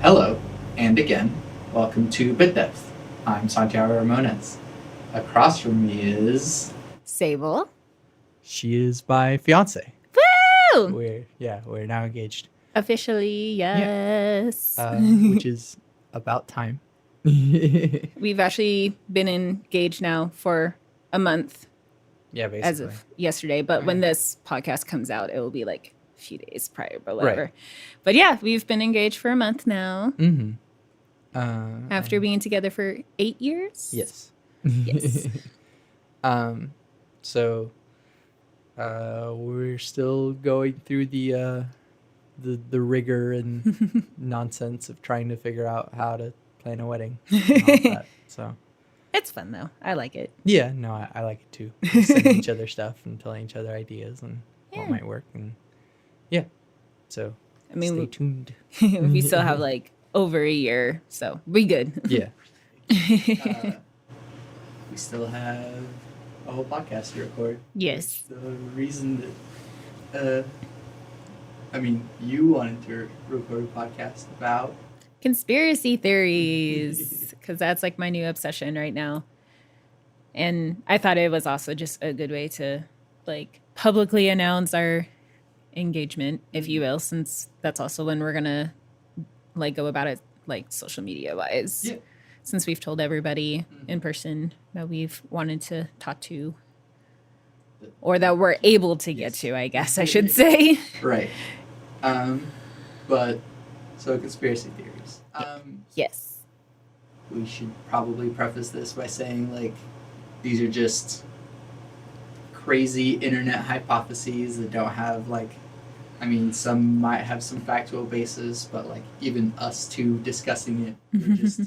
Hello, and again, welcome to Bit Depth. I'm Santiago Ramones. Across from me is... Sable. She is my fiance. Woo! We're now engaged. Officially, yes. Which is about time. We've actually been engaged now for a month. Yeah, basically. As of yesterday. But when this podcast comes out, it will be like a few days prior, but whatever. Right. But yeah, we've been engaged for a month now. Mm-hmm. After being together for 8 years? Yes. Yes. So we're still going through the rigor and nonsense of trying to figure out how to plan a wedding and all of that. So It's fun though. I like it. yeah, no, I like it too. We're sending each other stuff and telling each other ideas and what might work, and yeah. So stay tuned. We still have like over a year, so we good. Yeah. We still have a whole podcast to record. Yes. The reason that, you wanted to record a podcast about... Conspiracy theories, because that's like my new obsession right now. And I thought it was also just a good way to like publicly announce our engagement, if you will, since that's also when we're gonna like go about it like social media wise. Yeah. Since we've told everybody in person that we've wanted to talk to, or that we're able to get to, I guess I should say. Right. So conspiracy theories. Yes. We should probably preface this by saying, like, these are just crazy internet hypotheses that don't have, like, some might have some factual basis, but, like, even us two discussing it, we're just...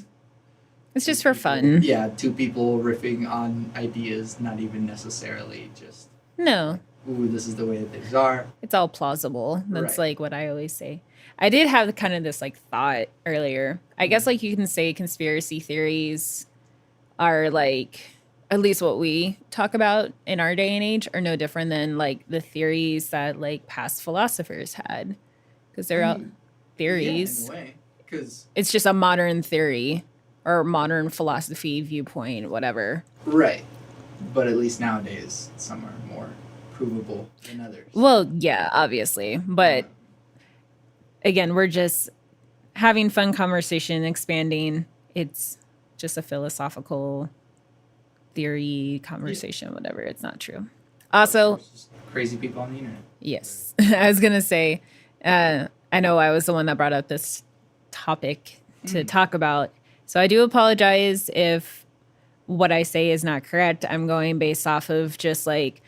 It's just for fun. Yeah, two people riffing on ideas, not even necessarily just... No. Ooh, this is the way that things are. It's all plausible. That's Right. like what I always say. I did have kind of this like thought earlier. I guess like you can say conspiracy theories are like, at least what we talk about in our day and age, are no different than like the theories that like past philosophers had. Because they're all theories. Yeah, in a way. 'Cause... It's just a modern theory or modern philosophy viewpoint, whatever. Right. But at least nowadays, some are more provable than others. Well, yeah, obviously. But again, we're just having fun conversation, expanding. It's just a philosophical theory conversation, whatever. It's not true. Also, crazy people on the internet. yes, I was going to say, I know I was the one that brought up this topic to talk about. So I do apologize if what I say is not correct. I'm going based off of just like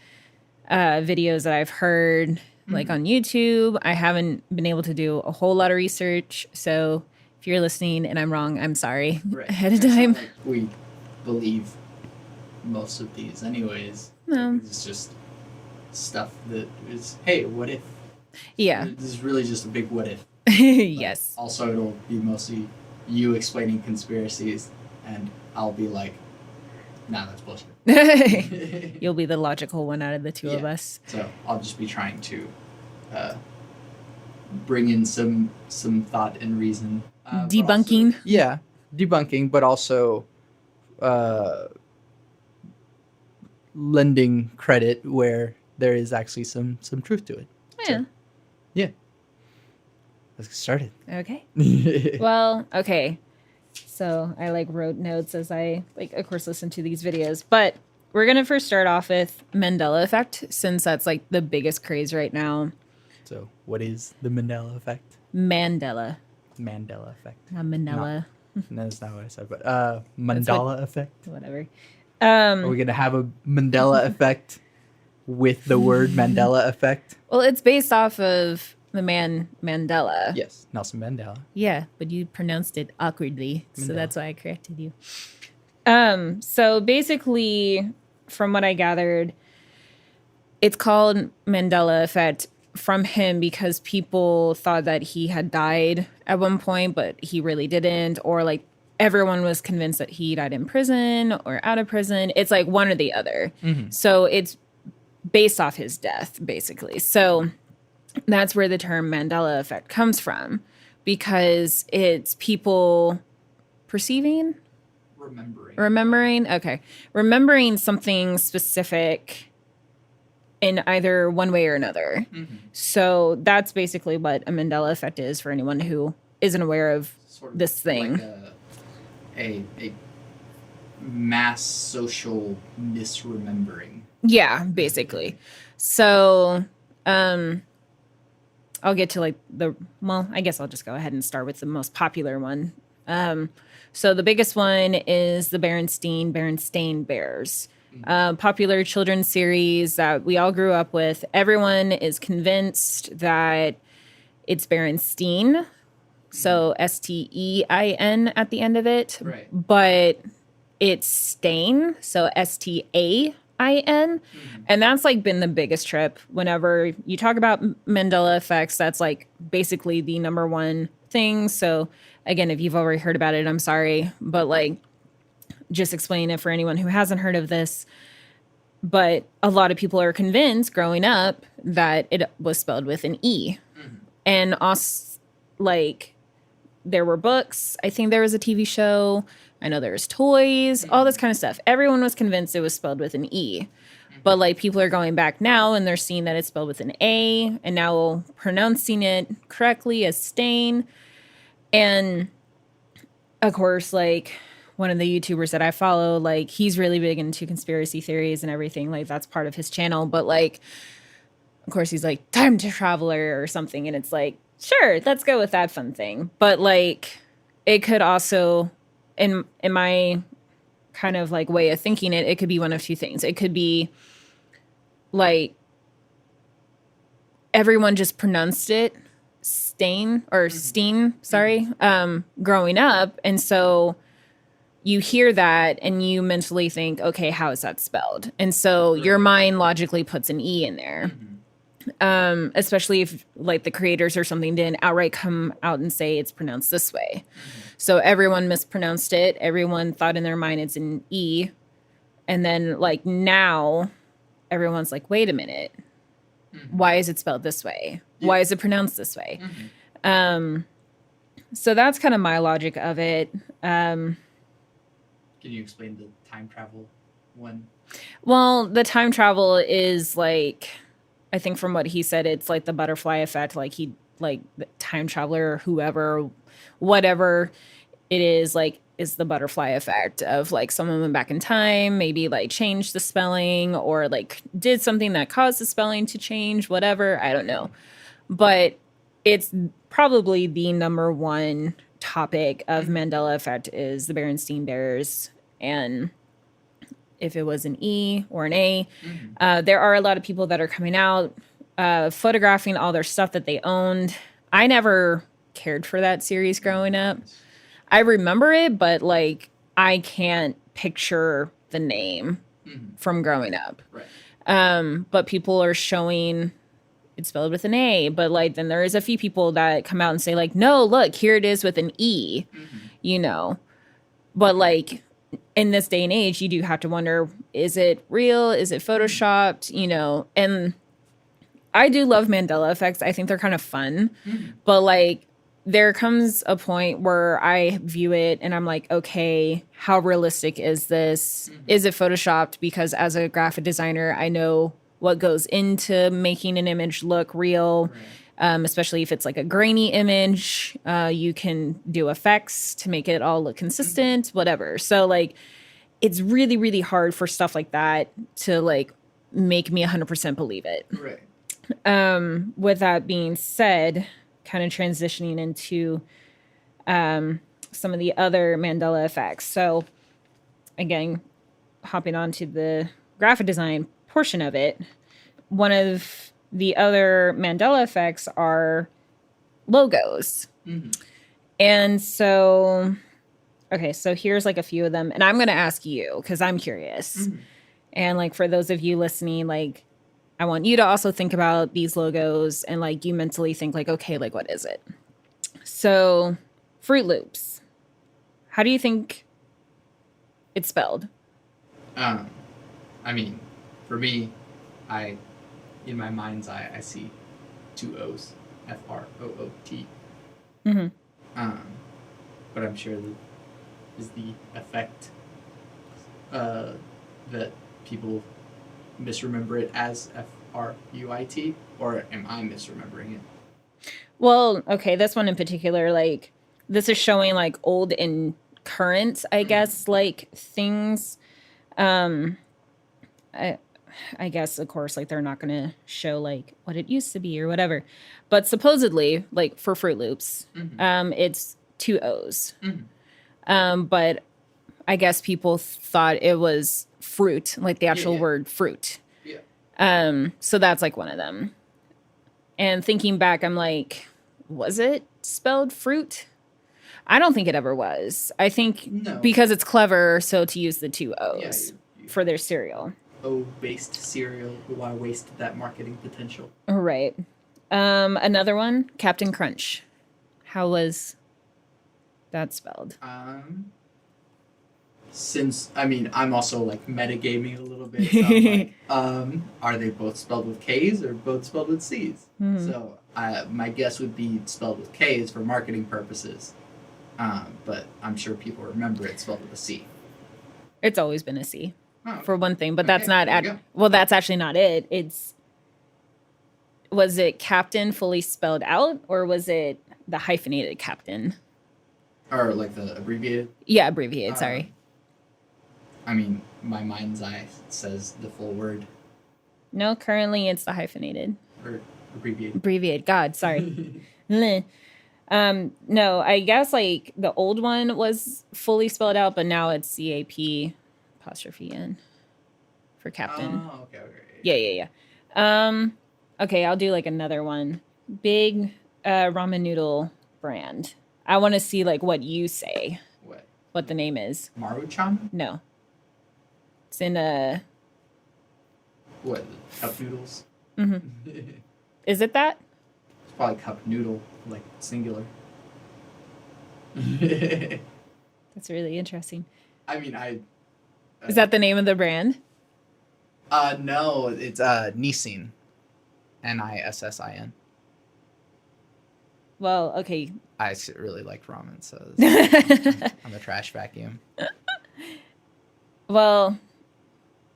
videos that I've heard like on YouTube. I haven't been able to do a whole lot of research. So if you're listening and I'm wrong, I'm sorry ahead of time. Like we believe most of these anyways. No. It's just stuff that is, hey, what if? Yeah. This is really just a big what if. Yes. Also, it'll be mostly you explaining conspiracies and I'll be like, nah, that's bullshit. You'll be the logical one out of the two of us. So I'll just be trying to bring in some thought and reason. Debunking. Yeah, debunking, but also lending credit where there is actually some truth to it. Yeah. So, yeah. Let's get started. Okay. Well, okay. So I like wrote notes as I like, of course, listen to these videos. But we're gonna first start off with Mandela effect, since that's like the biggest craze right now. So, what is the Mandela effect? Mandela, Mandela effect. not Manila, No, that's not what I said. But Mandela effect. whatever. Are we gonna have a Mandela effect with the word Mandela effect? Well, it's based off of the man Mandela. Yes, Nelson Mandela. Yeah, but you pronounced it awkwardly, so Mandela. that's why I corrected you. So basically, from what I gathered, it's called Mandela effect from him because people thought that he had died at one point, but he really didn't, or like everyone was convinced that he died in prison or out of prison. It's like one or the other. So it's based off his death, basically. So that's where the term Mandela effect comes from, because it's people perceiving, remembering something specific in either one way or another. Mm-hmm. So that's basically what a Mandela effect is for anyone who isn't aware of Sort of this thing. Like a mass social misremembering. Yeah, basically. So, I'll get to like I guess I'll just go ahead and start with the most popular one. So the biggest one is the Berenstain Bears. Popular children's series that we all grew up with. Everyone is convinced that it's Berenstein, so Stein at the end of it. Right. But it's Stain, so Stain. And that's like been the biggest trip. Whenever you talk about Mandela effects, that's like basically the number one thing. So again, if you've already heard about it, I'm sorry, but like just explain it for anyone who hasn't heard of this. But a lot of people are convinced growing up that it was spelled with an E. And also, like, there were books. I think there was a TV show. I know there was toys, all this kind of stuff. Everyone was convinced it was spelled with an E. But, like, people are going back now and they're seeing that it's spelled with an A and now pronouncing it correctly as stain. And, of course, like, one of the YouTubers that I follow, like, he's really big into conspiracy theories and everything. Like, that's part of his channel. But, like, of course, he's like, time to traveler or something. And it's like, sure, let's go with that fun thing. But, like, it could also, in my kind of, like, way of thinking it could be one of two things. It could be, like, everyone just pronounced it Stain, sorry, growing up. And so you hear that and you mentally think, okay, how is that spelled? And so your mind logically puts an E in there. Especially if like the creators or something didn't outright come out and say it's pronounced this way. So everyone mispronounced it. Everyone thought in their mind it's an E. And then like now everyone's like, wait a minute. Why is it spelled this way? Yeah. Why is it pronounced this way? So that's kind of my logic of it. Can you explain the time travel one? Well, the time travel is like, I think from what he said, it's like the butterfly effect. Like the time traveler or whoever, whatever it is, like is the butterfly effect of like someone went back in time, maybe like changed the spelling or like did something that caused the spelling to change, whatever. I don't know. But it's probably the number one topic of Mandela effect is the Berenstain Bears. And if it was an E or an A, there are a lot of people that are coming out, photographing all their stuff that they owned. I never cared for that series growing up. I remember it, but like I can't picture the name from growing up. Right. But people are showing it's spelled with an A, but like then there is a few people that come out and say like, no, look, here it is with an E, you know. But like in this day and age, you do have to wonder, is it real? Is it photoshopped? You know, and I do love Mandela effects. I think they're kind of fun, but like there comes a point where I view it and I'm like, okay, how realistic is this? Is it photoshopped? Because as a graphic designer, I know what goes into making an image look real. Right. Especially if it's like a grainy image, you can do effects to make it all look consistent, whatever. So like, it's really, really hard for stuff like that to like make me 100% believe it. Right. With that being said, kind of transitioning into some of the other Mandela effects. So again, hopping on to the graphic design portion of it, one of the other Mandela effects are logos. And so, okay, so here's like a few of them. And I'm going to ask you because I'm curious. And like for those of you listening, like I want you to also think about these logos and like you mentally think like, okay, like what is it? So Fruit Loops, how do you think it's spelled? I mean, for me, in my mind's eye, I see two O's, F-R-O-O-T. But I'm sure that is the effect that people misremember it as Fruit, or am I misremembering it? Well, okay, this one in particular, like this is showing like old and current, I guess, like things. Um, I, I guess, of course, like they're not going to show like what it used to be or whatever. But supposedly, like for Fruit Loops, it's two O's. But I guess people thought it was fruit, like the actual word fruit. Yeah. So that's like one of them. And thinking back, I'm like, was it spelled fruit? I don't think it ever was. I think No. because it's clever, so to use the two O's you for their cereal. O-based cereal. Why waste that marketing potential? Right. Another one, Captain Crunch. How was that spelled? Since I'm also like metagaming a little bit. So I'm like, are they both spelled with K's or both spelled with C's? So my guess would be spelled with K's for marketing purposes. But I'm sure people remember it spelled with a C. It's always been a C, for one thing, but Okay, that's not. Well, that's actually not it. Was it Captain fully spelled out, or was it the hyphenated Captain? Or like the abbreviated? Yeah, abbreviated. Sorry. My mind's eye says the full word. No, currently it's the hyphenated. Or abbreviated. Abbreviated. God, sorry. No, I guess like the old one was fully spelled out, but now it's CAP apostrophe N for Captain. Oh, okay. Yeah. Okay, I'll do like another one. Big ramen noodle brand. I want to see like what you say. What the name is. Maruchan? No. It's in a... What, cup noodles? Is it that? It's probably cup noodle, like singular. That's really interesting. Is that the name of the brand? No, it's Nissin. Nissin. Well, okay. I really like ramen, so I'm a trash vacuum. Well,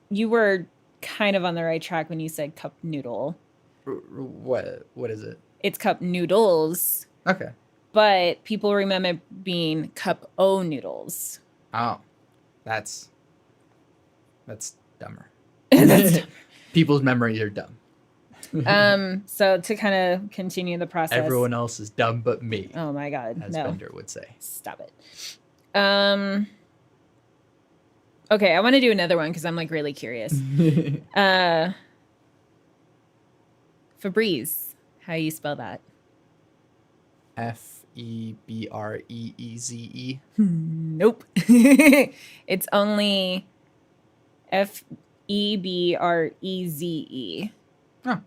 you were kind of on the right track when you said cup noodle. What is it? It's cup noodles. Okay. But people remember it being cup o noodles. Oh, that's dumber. That's People's memories are dumb. So to kind of continue the process. Everyone else is dumb but me. Oh my God. As No. Bender would say. Stop it. Okay, I want to do another one because I'm like really curious. Febreze. How you spell that? Febreze. Nope. It's only Febreze. Oh.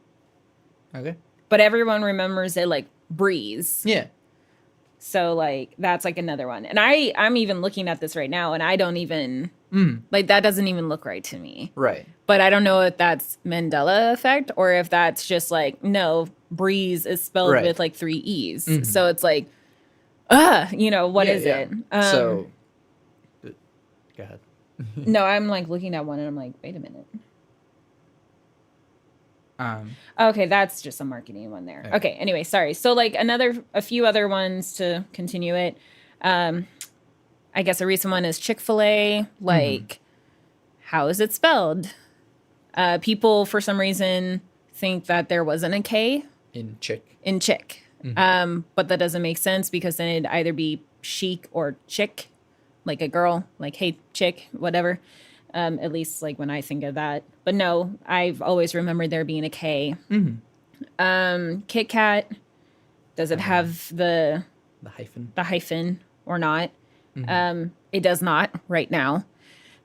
Okay. But everyone remembers it like breeze. Yeah. So like that's like another one. And I'm even looking at this right now and I don't even like that doesn't even look right to me. Right. But I don't know if that's Mandela effect or if that's just like no, breeze is spelled with like 3 E's. So it's like what is it? So go ahead. No, I'm like looking at one and I'm like, wait a minute. Um, Okay, that's just a marketing one there. Okay, anyway, sorry. So like a few other ones to continue it. I guess a recent one is Chick-fil-A. Like, how is it spelled? People, for some reason, think that there wasn't a K in chick. But that doesn't make sense because then it'd either be chic or chick, like a girl, like, hey, chick, whatever. At least like when I think of that. But no, I've always remembered there being a K. Kit Kat, does it have the hyphen or not? It does not right now.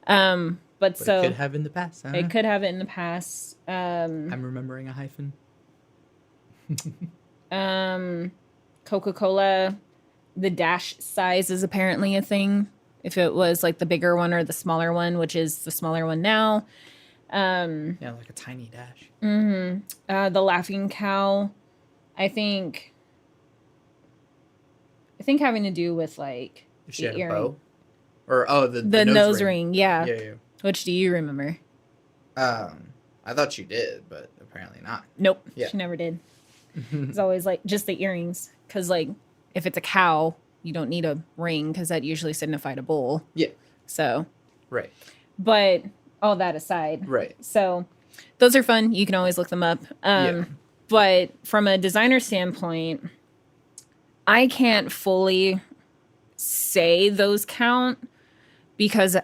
But so it could have in the past. It could have it in the past. I'm remembering a hyphen. Coca-Cola, the dash size is apparently a thing. If it was like the bigger one or the smaller one, which is the smaller one now. Yeah, like a tiny dash. The Laughing Cow, I think think having to do with like If she the had a earring. bow, or The nose ring. Yeah. Yeah. Which do you remember? I thought she did, but apparently not. Nope. Yeah. She never did. It's always like just the earrings. Because like if it's a cow, you don't need a ring because that usually signified a bull. Yeah. So, Right. but all that aside. Right. So those are fun. You can always look them up. Yeah. But from a designer standpoint, I can't fully say those count because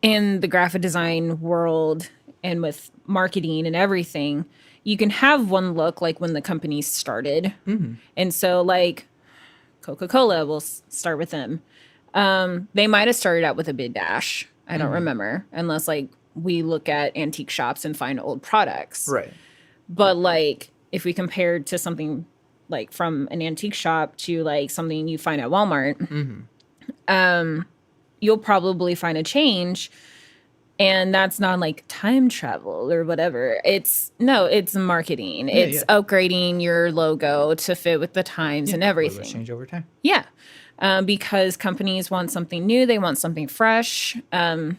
in the graphic design world and with marketing and everything, you can have one look like when the company started. Mm-hmm. And so like Coca-Cola, we'll start with them. They might have started out with a big dash. I don't remember, unless like we look at antique shops and find old products. Right. But like if we compared to something like from an antique shop to like something you find at Walmart, you'll probably find a change. And that's not like time travel or whatever. It's marketing. It's upgrading your logo to fit with the times and everything. Change over time. Yeah. Because companies want something new. They want something fresh. I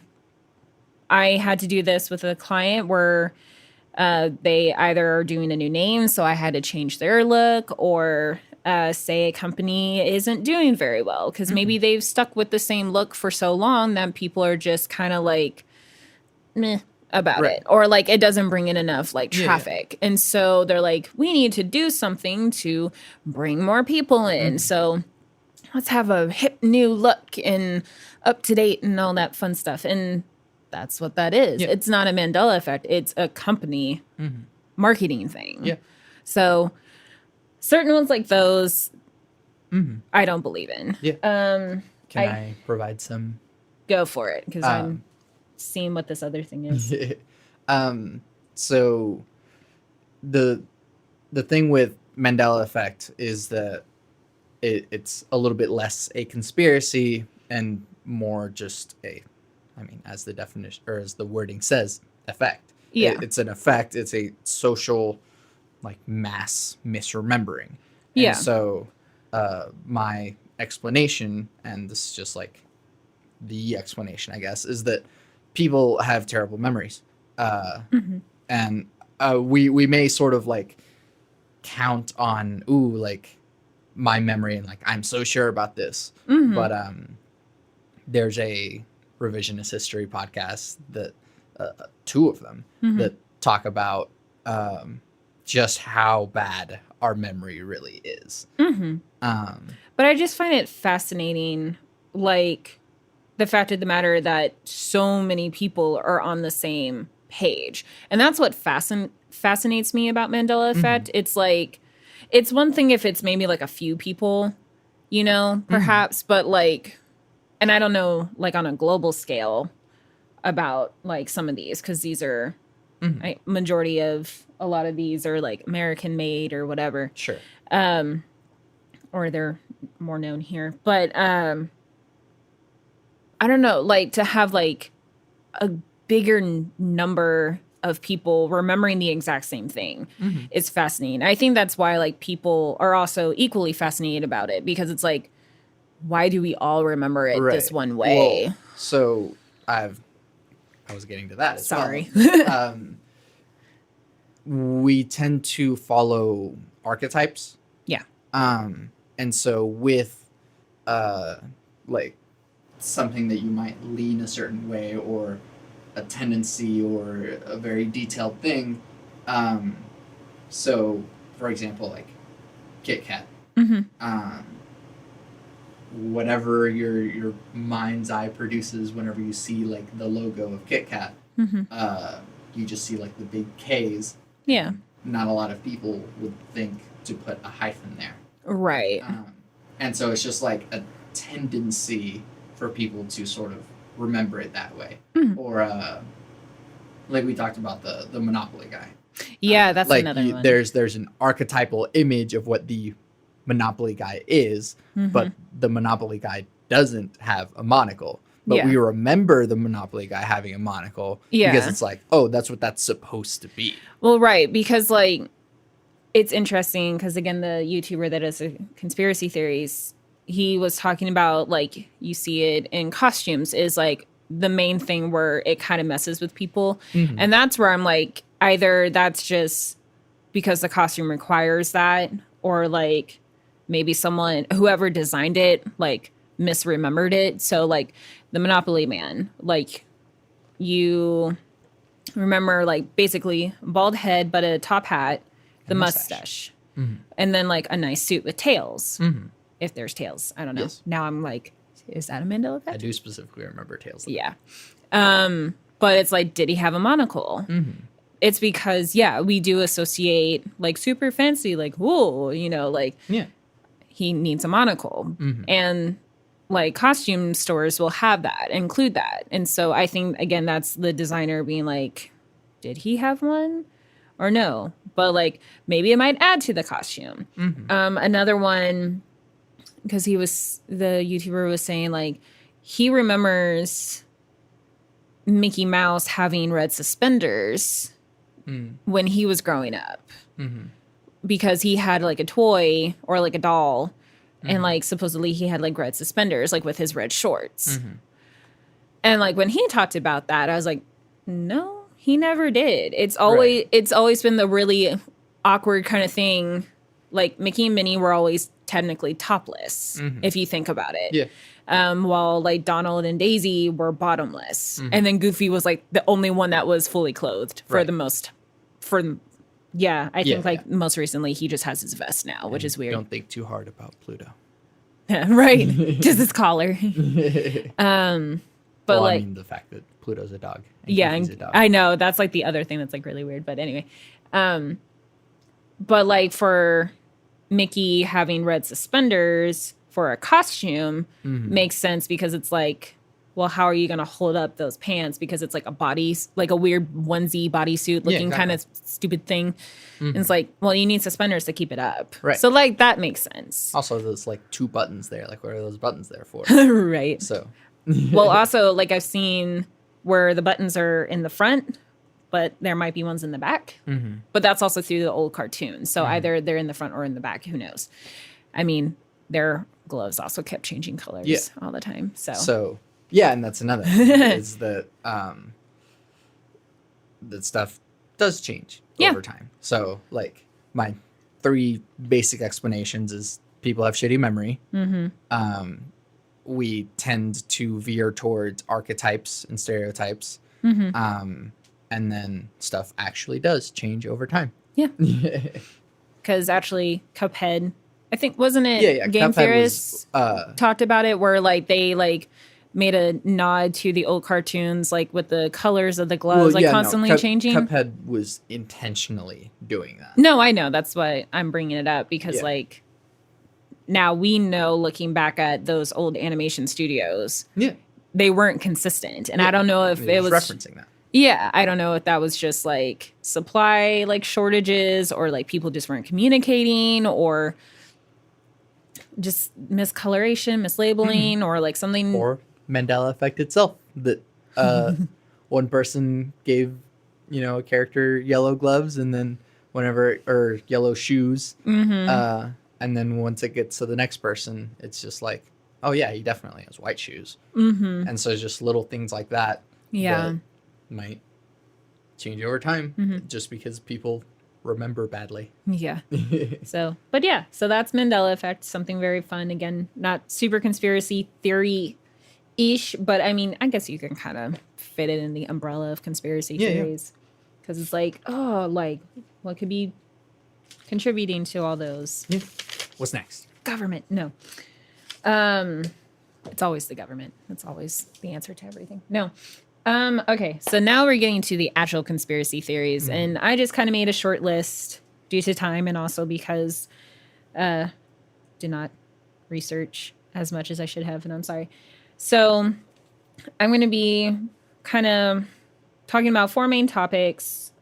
had to do this with a client where they either are doing a new name, so I had to change their look, or say a company isn't doing very well because maybe they've stuck with the same look for so long that people are just kind of like meh about it, or like it doesn't bring in enough like traffic. And so they're like, we need to do something to bring more people in. So let's have a hip new look and up to date and all that fun stuff. And that's what that is. It's not a Mandela effect. It's a company marketing thing. Yeah. So certain ones like those, I don't believe in. Yeah. Can I provide some? Go for it, because I'm seeing what this other thing is. So the thing with Mandela effect is that it's a little bit less a conspiracy and more just as the definition or as the wording says, effect. Yeah. It's an effect. It's a social, like, mass misremembering. Yeah. And so my explanation, and this is just like the explanation, I guess, is that people have terrible memories. And we may sort of like count on, like my memory and like, I'm so sure about this. But there's a revisionist history podcast that two of them that talk about just how bad our memory really is. But I just find it fascinating, like the fact of the matter that so many people are on the same page. And that's what fascinates me about Mandela effect. It's like, it's one thing if it's maybe like a few people, perhaps, but like, and I don't know, like on a global scale about like some of these, because these are majority of a lot of these are like American made or whatever. Sure. Or they're more known here. But I don't know, like to have like a bigger number of people remembering the exact same thing is fascinating. I think that's why like people are also equally fascinated about it, because it's like, why do we all remember it this one way? Well, so I was getting to that as Sorry. well. We tend to follow archetypes. Yeah. And so with like something that you might lean a certain way, or a tendency, or a very detailed thing. So for example, like Kit Kat. Whatever your mind's eye produces whenever you see like the logo of Kit Kat, you just see like the big K's. Yeah. Not a lot of people would think to put a hyphen there. Right. And so it's just like a tendency for people to sort of remember it that way. Or like we talked about the Monopoly guy. Yeah, that's like another one. There's an archetypal image of what the Monopoly guy is, but the Monopoly guy doesn't have a monocle. But we remember the Monopoly guy having a monocle because it's like, oh, that's what that's supposed to be. Well, right, because like it's interesting because again, the YouTuber that does conspiracy theories, he was talking about, like, you see it in costumes is like the main thing where it kind of messes with people. And that's where I'm like, either that's just because the costume requires that, or like maybe whoever designed it, like misremembered it. So like the Monopoly Man, like you remember like basically bald head, but a top hat, the mustache. And then like a nice suit with tails. If there's tails, I don't know. Yes. Now I'm like, is that a Mandela effect? I do specifically remember tails. Yeah. But it's like, did he have a monocle? It's because, yeah, we do associate like super fancy, like, whoa, you know, like he needs a monocle. And like costume stores will have that, include that. And so I think, again, that's the designer being like, did he have one or no? But like maybe it might add to the costume. Another one, because the YouTuber was saying like he remembers Mickey Mouse having red suspenders when he was growing up, because he had like a toy or like a doll, and like supposedly he had like red suspenders, like with his red shorts. And like when he talked about that, I was like, no, he never did. It's always been the really awkward kind of thing. Like Mickey and Minnie were always technically topless, if you think about it. Yeah. While like Donald and Daisy were bottomless. And then Goofy was like the only one that was fully clothed for the most, I think like most recently he just has his vest now, which is weird. Don't think too hard about Pluto. Right. Just his collar. But well, like, I mean the fact that Pluto's a dog. yeah, Goofy's a dog. I know that's like the other thing that's like really weird. But anyway, but like for Mickey having red suspenders for a costume makes sense, because it's like, well, how are you going to hold up those pants? Because it's like like a weird onesie bodysuit looking kind of stupid thing. And it's like, well, you need suspenders to keep it up. Right. So like that makes sense. Also, there's like 2 buttons there. Like, what are those buttons there for? Right. So, Well, also, like I've seen where the buttons are in the front, but there might be ones in the back. But that's also through the old cartoons. So either they're in the front or in the back. Who knows? I mean, their gloves also kept changing colors all the time. So yeah, and that's another thing, is that that stuff does change over time. So like my 3 basic explanations is people have shitty memory. We tend to veer towards archetypes and stereotypes. And then stuff actually does change over time. Yeah. Because actually Cuphead, I think, wasn't it? Yeah. Game Cuphead Theorists was, talked about it, where like they like made a nod to the old cartoons, like with the colors of the gloves, constantly changing. Cuphead was intentionally doing that. No, I know. That's why I'm bringing it up, because like now we know, looking back at those old animation studios, they weren't consistent. And I don't know if it was referencing that. Yeah, I don't know if that was just like supply like shortages, or like people just weren't communicating, or just miscoloration, mislabeling, or like something. Or Mandela effect itself, that one person gave, a character yellow gloves, and then or yellow shoes, and then once it gets to the next person, it's just like, oh yeah, he definitely has white shoes. And so it's just little things like that. Yeah. That might change over time, just because people remember badly. Yeah. So that's Mandela effect. Something very fun. Again, not super conspiracy theory-ish, but I mean, I guess you can kind of fit it in the umbrella of conspiracy theories, because it's like, oh, like what could be contributing to all those? Yeah. What's next? Government. No. It's always the government. It's always the answer to everything. No. Okay, so now we're getting to the actual conspiracy theories, and I just kind of made a short list due to time, and also because did not research as much as I should have, and I'm sorry. So I'm going to be kind of talking about 4 main topics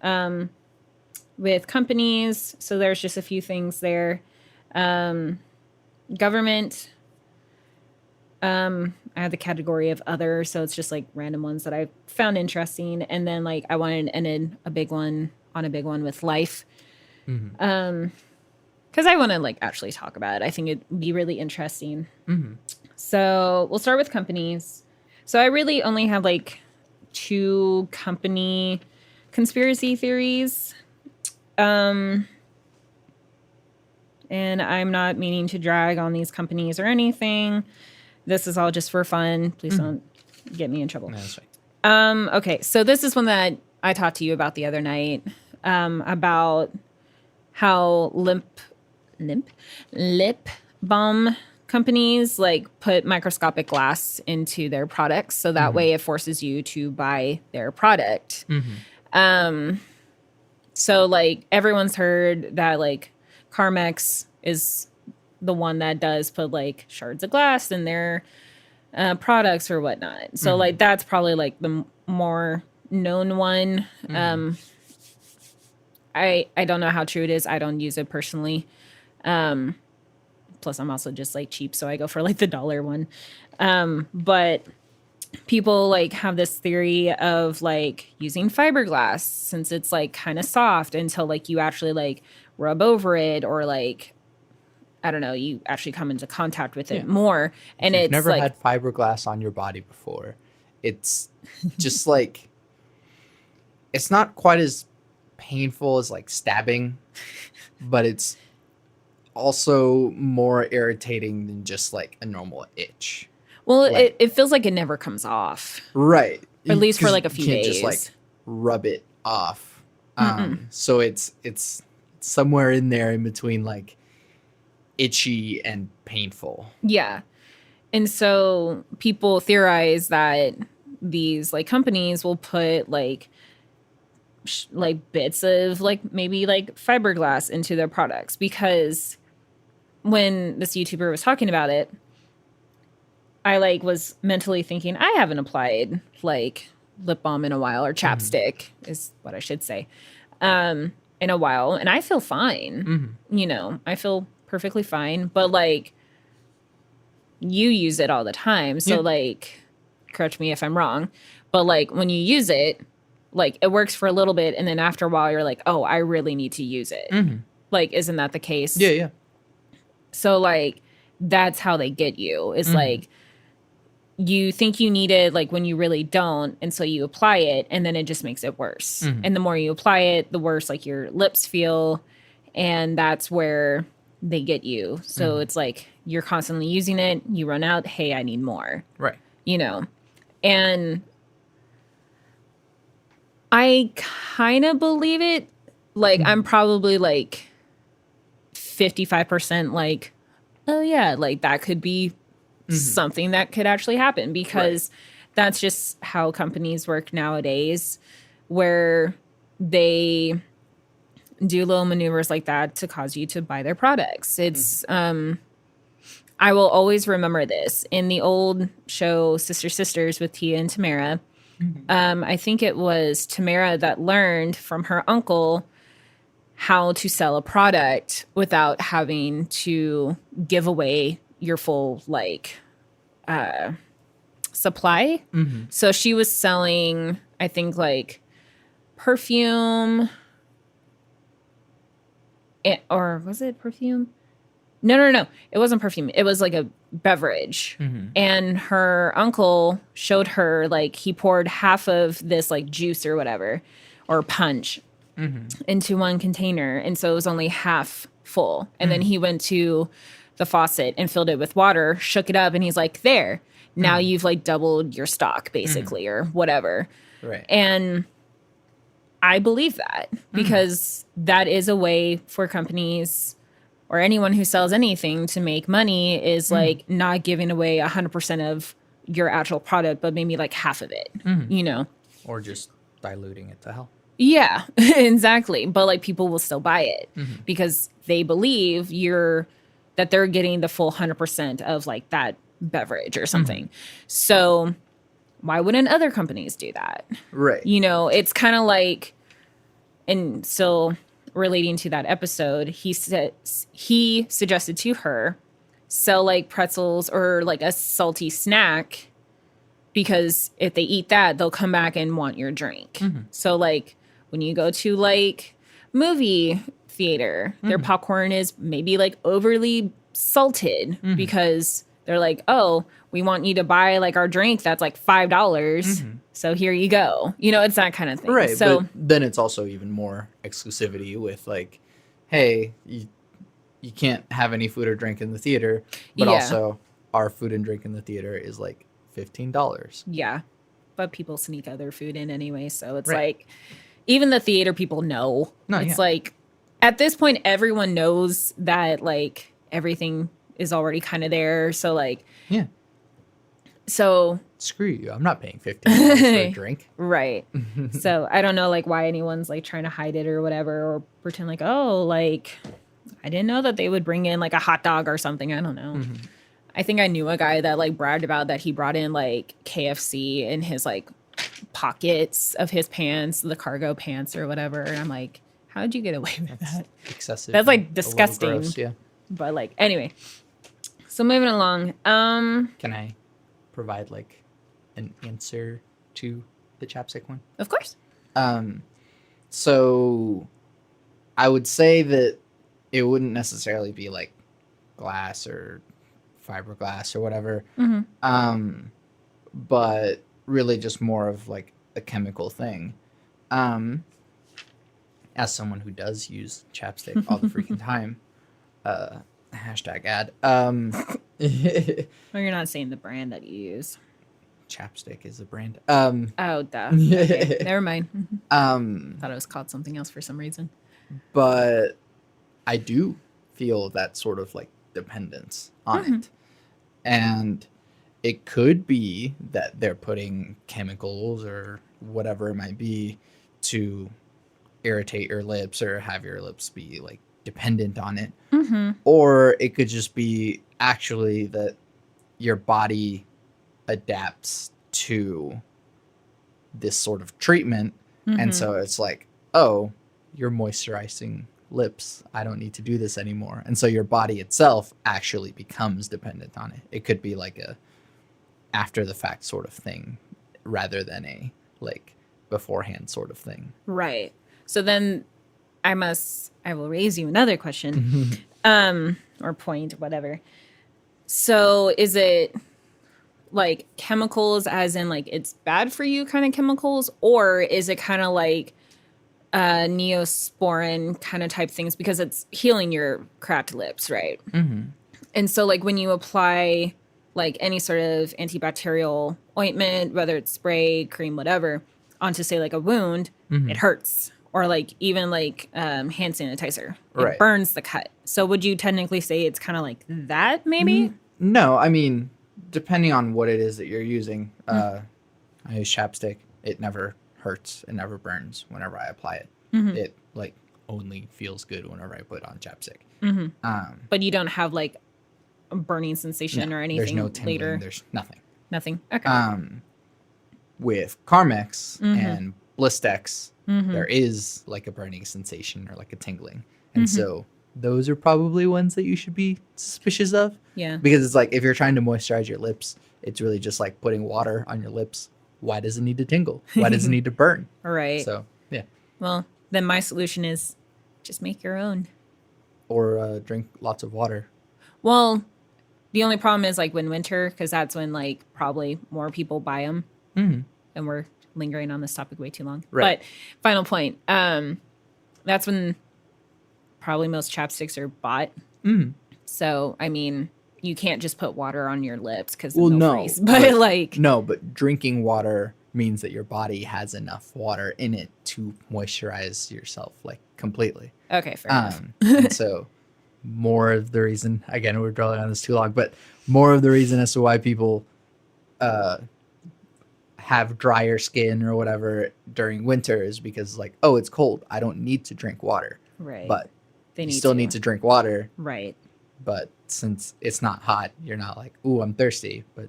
with companies. So there's just a few things there. Government. I had the category of other, so it's just like random ones that I found interesting. And then like I wanted to end a big one with life. Because because I want to like actually talk about it. I think it'd be really interesting. Mm-hmm. So we'll start with companies. So I really only have like 2 company conspiracy theories. And I'm not meaning to drag on these companies or anything. This is all just for fun. Please don't get me in trouble. No, that's right. Okay, so this is one that I talked to you about the other night, about how lip balm companies like put microscopic glass into their products, so that way it forces you to buy their product. So like everyone's heard that like Carmex is the one that does put like shards of glass in their products or whatnot. So like that's probably like the more known one. I don't know how true it is. I don't use it personally. Plus I'm also just like cheap, so I go for like the dollar one. But people like have this theory of like using fiberglass since it's like kind of soft until like you actually like rub over it, or like I don't know, you actually come into contact with it more. And If you've it's never like, had fiberglass on your body before, it's just like, it's not quite as painful as like stabbing, but it's also more irritating than just like a normal itch. well, like- it feels like it never comes off. Right. At least for 'Cause like a you few can't days. just like rub it off. So it's somewhere in there in between like itchy and painful. Yeah. And so people theorize that these like companies will put like like bits of like maybe like fiberglass into their products, because when this YouTuber was talking about it, I like was mentally thinking I haven't applied like lip balm in a while, or chapstick is what I should say, in a while, and I feel fine. You know, I feel perfectly fine, but like you use it all the time, so like correct me if I'm wrong, but like when you use it, like it works for a little bit, and then after a while you're like, oh, I really need to use it. Like, isn't that the case? Yeah. So like that's how they get you, is like you think you need it like when you really don't, and so you apply it, and then it just makes it worse. And the more you apply it, the worse like your lips feel, and that's where they get you. So it's like you're constantly using it, you run out, hey, I need more. Right. You know. And I kind of believe it. Like I'm probably like 55% like, oh yeah, like that could be something that could actually happen, because that's just how companies work nowadays, where they do little maneuvers like that to cause you to buy their products. It's I will always remember this. In the old show Sister Sisters with Tia and Tamara, I think it was Tamara that learned from her uncle how to sell a product without having to give away your full like supply. So she was selling, I think, like perfume, or was it perfume? No. It wasn't perfume. It was like a beverage. And her uncle showed her, like, he poured half of this like juice or whatever, or punch, into one container. And so it was only half full. And then he went to the faucet and filled it with water, shook it up, and he's like, there, now you've like doubled your stock basically, or whatever. Right. And I believe that, because that is a way for companies or anyone who sells anything to make money, is like not giving away 100% of your actual product, but maybe like half of it, you know? Or just diluting it to hell. Yeah, exactly. But like people will still buy it because they believe that they're getting the full 100% of like that beverage or something. So why wouldn't other companies do that? Right. You know, it's kind of like, and so relating to that episode, he suggested to her sell like pretzels or like a salty snack, because if they eat that, they'll come back and want your drink. So like when you go to like movie theater, their popcorn is maybe like overly salted because they're like, oh, we want you to buy like our drink that's like $5. So here you go. You know, it's that kind of thing. Right. So but then it's also even more exclusivity with like, hey, you can't have any food or drink in the theater, but Yeah. also our food and drink in the theater is like $15. yeah, but people sneak other food in anyway. So it's Right. like, even the theater people know. No, It's yeah. like, at this point, everyone knows that like everything is already kind of there. So like, Yeah. so Screw you. I'm not paying $15 for a drink. right. So I don't know like why anyone's like trying to hide it or whatever, or pretend like, oh, like I didn't know that they would bring in like a hot dog or something. I don't know. I think I knew a guy that like bragged about that he brought in like KFC in his like pockets of his pants, the cargo pants or whatever. And I'm like, how'd you get away with that? Excessive. That's, like, and a little disgusting. gross, yeah. But like, anyway. So moving along. Can I provide like an answer to the chapstick one? Of course. So I would say that it wouldn't necessarily be like glass or fiberglass or whatever. But really just more of like a chemical thing. As someone who does use chapstick all the freaking time, hashtag ad. Well, you're not saying the brand that you use. Chapstick is a brand. Oh, duh. Okay, never mind. Thought it was called something else for some reason. But I do feel that sort of like dependence on it. And it could be that they're putting chemicals or whatever it might be to irritate your lips or have your lips be like dependent on it. Or it could just be actually that your body adapts to this sort of treatment. And so it's like, oh, you're moisturizing lips. I don't need to do this anymore. And so your body itself actually becomes dependent on it. It could be like a after the fact sort of thing rather than a like beforehand sort of thing. Right. So then I will raise you another question. Or point, whatever. So is it like chemicals as in like it's bad for you kind of chemicals, or is it kind of like neosporin kind of type things because it's healing your cracked lips, right? And so like when you apply like any sort of antibacterial ointment, whether it's spray, cream, whatever, onto say like a wound, it hurts. Or like even like hand sanitizer, it Right. burns the cut. So would you technically say it's kind of like that maybe? No, I mean, depending on what it is that you're using, I use chapstick. It never hurts. It never burns whenever I apply it. It like only feels good whenever I put on chapstick. But you don't have like a burning sensation or anything There's no tingling. later? There's nothing. Nothing? Okay. With Carmex and Blistex, there is like a burning sensation or like a tingling. And so those are probably ones that you should be suspicious of. Yeah. Because it's like if you're trying to moisturize your lips, it's really just like putting water on your lips. Why does it need to tingle? Why does it need to burn? All right. So, yeah. Well, then my solution is just make your own. Or drink lots of water. Well, the only problem is like when winter, because that's when like probably more people buy them. And we're lingering on this topic way too long. Right. But final point. That's when probably most chapsticks are bought. So, I mean, you can't just put water on your lips because they'll freeze. But like... No, but drinking water means that your body has enough water in it to moisturize yourself like completely. Okay, fair enough. And so more of the reason, again, we're dwelling on this too long, but more of the reason as to why people have drier skin or whatever during winter is because like, oh, it's cold. I don't need to drink water. Right. But They you still need to drink water. Right. But since it's not hot, you're not like, ooh, I'm thirsty, but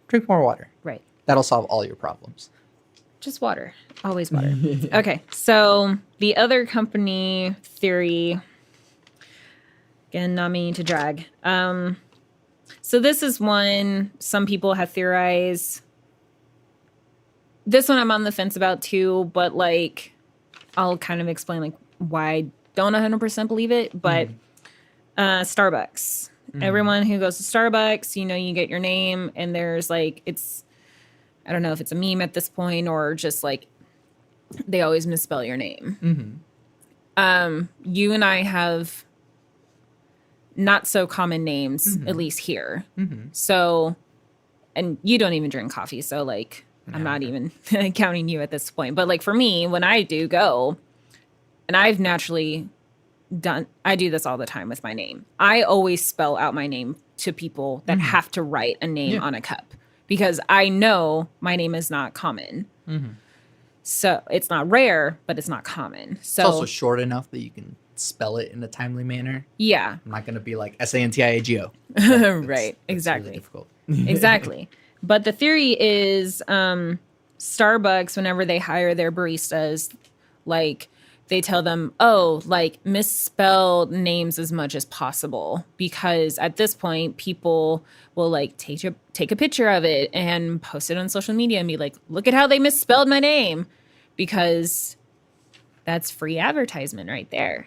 drink more water. Right. That'll solve all your problems. Just water. Always water. Okay. So the other company theory, again, not meaning to drag. So this is one some people have theorized. This one I'm on the fence about too, but like I'll kind of explain like why don't 100% believe it, but Starbucks. Everyone who goes to Starbucks, you get your name, and there's like, I don't know if it's a meme at this point or just like they always misspell your name. You and I have not so common names, at least here. So, and you don't even drink coffee, so like I'm not even counting you at this point. But like for me, when I do go, and I've naturally I do this all the time with my name. I always spell out my name to people that have to write a name on a cup because I know my name is not common. So it's not rare, but it's not common. So It's also short enough that you can spell it in a timely manner. Yeah. I'm not going to be like Santiago. Right. Exactly. Really difficult. Exactly. But the theory is Starbucks, whenever they hire their baristas, like they tell them, oh, like misspell names as much as possible, because at this point people will like take a picture of it and post it on social media and be like, look at how they misspelled my name, because that's free advertisement right there.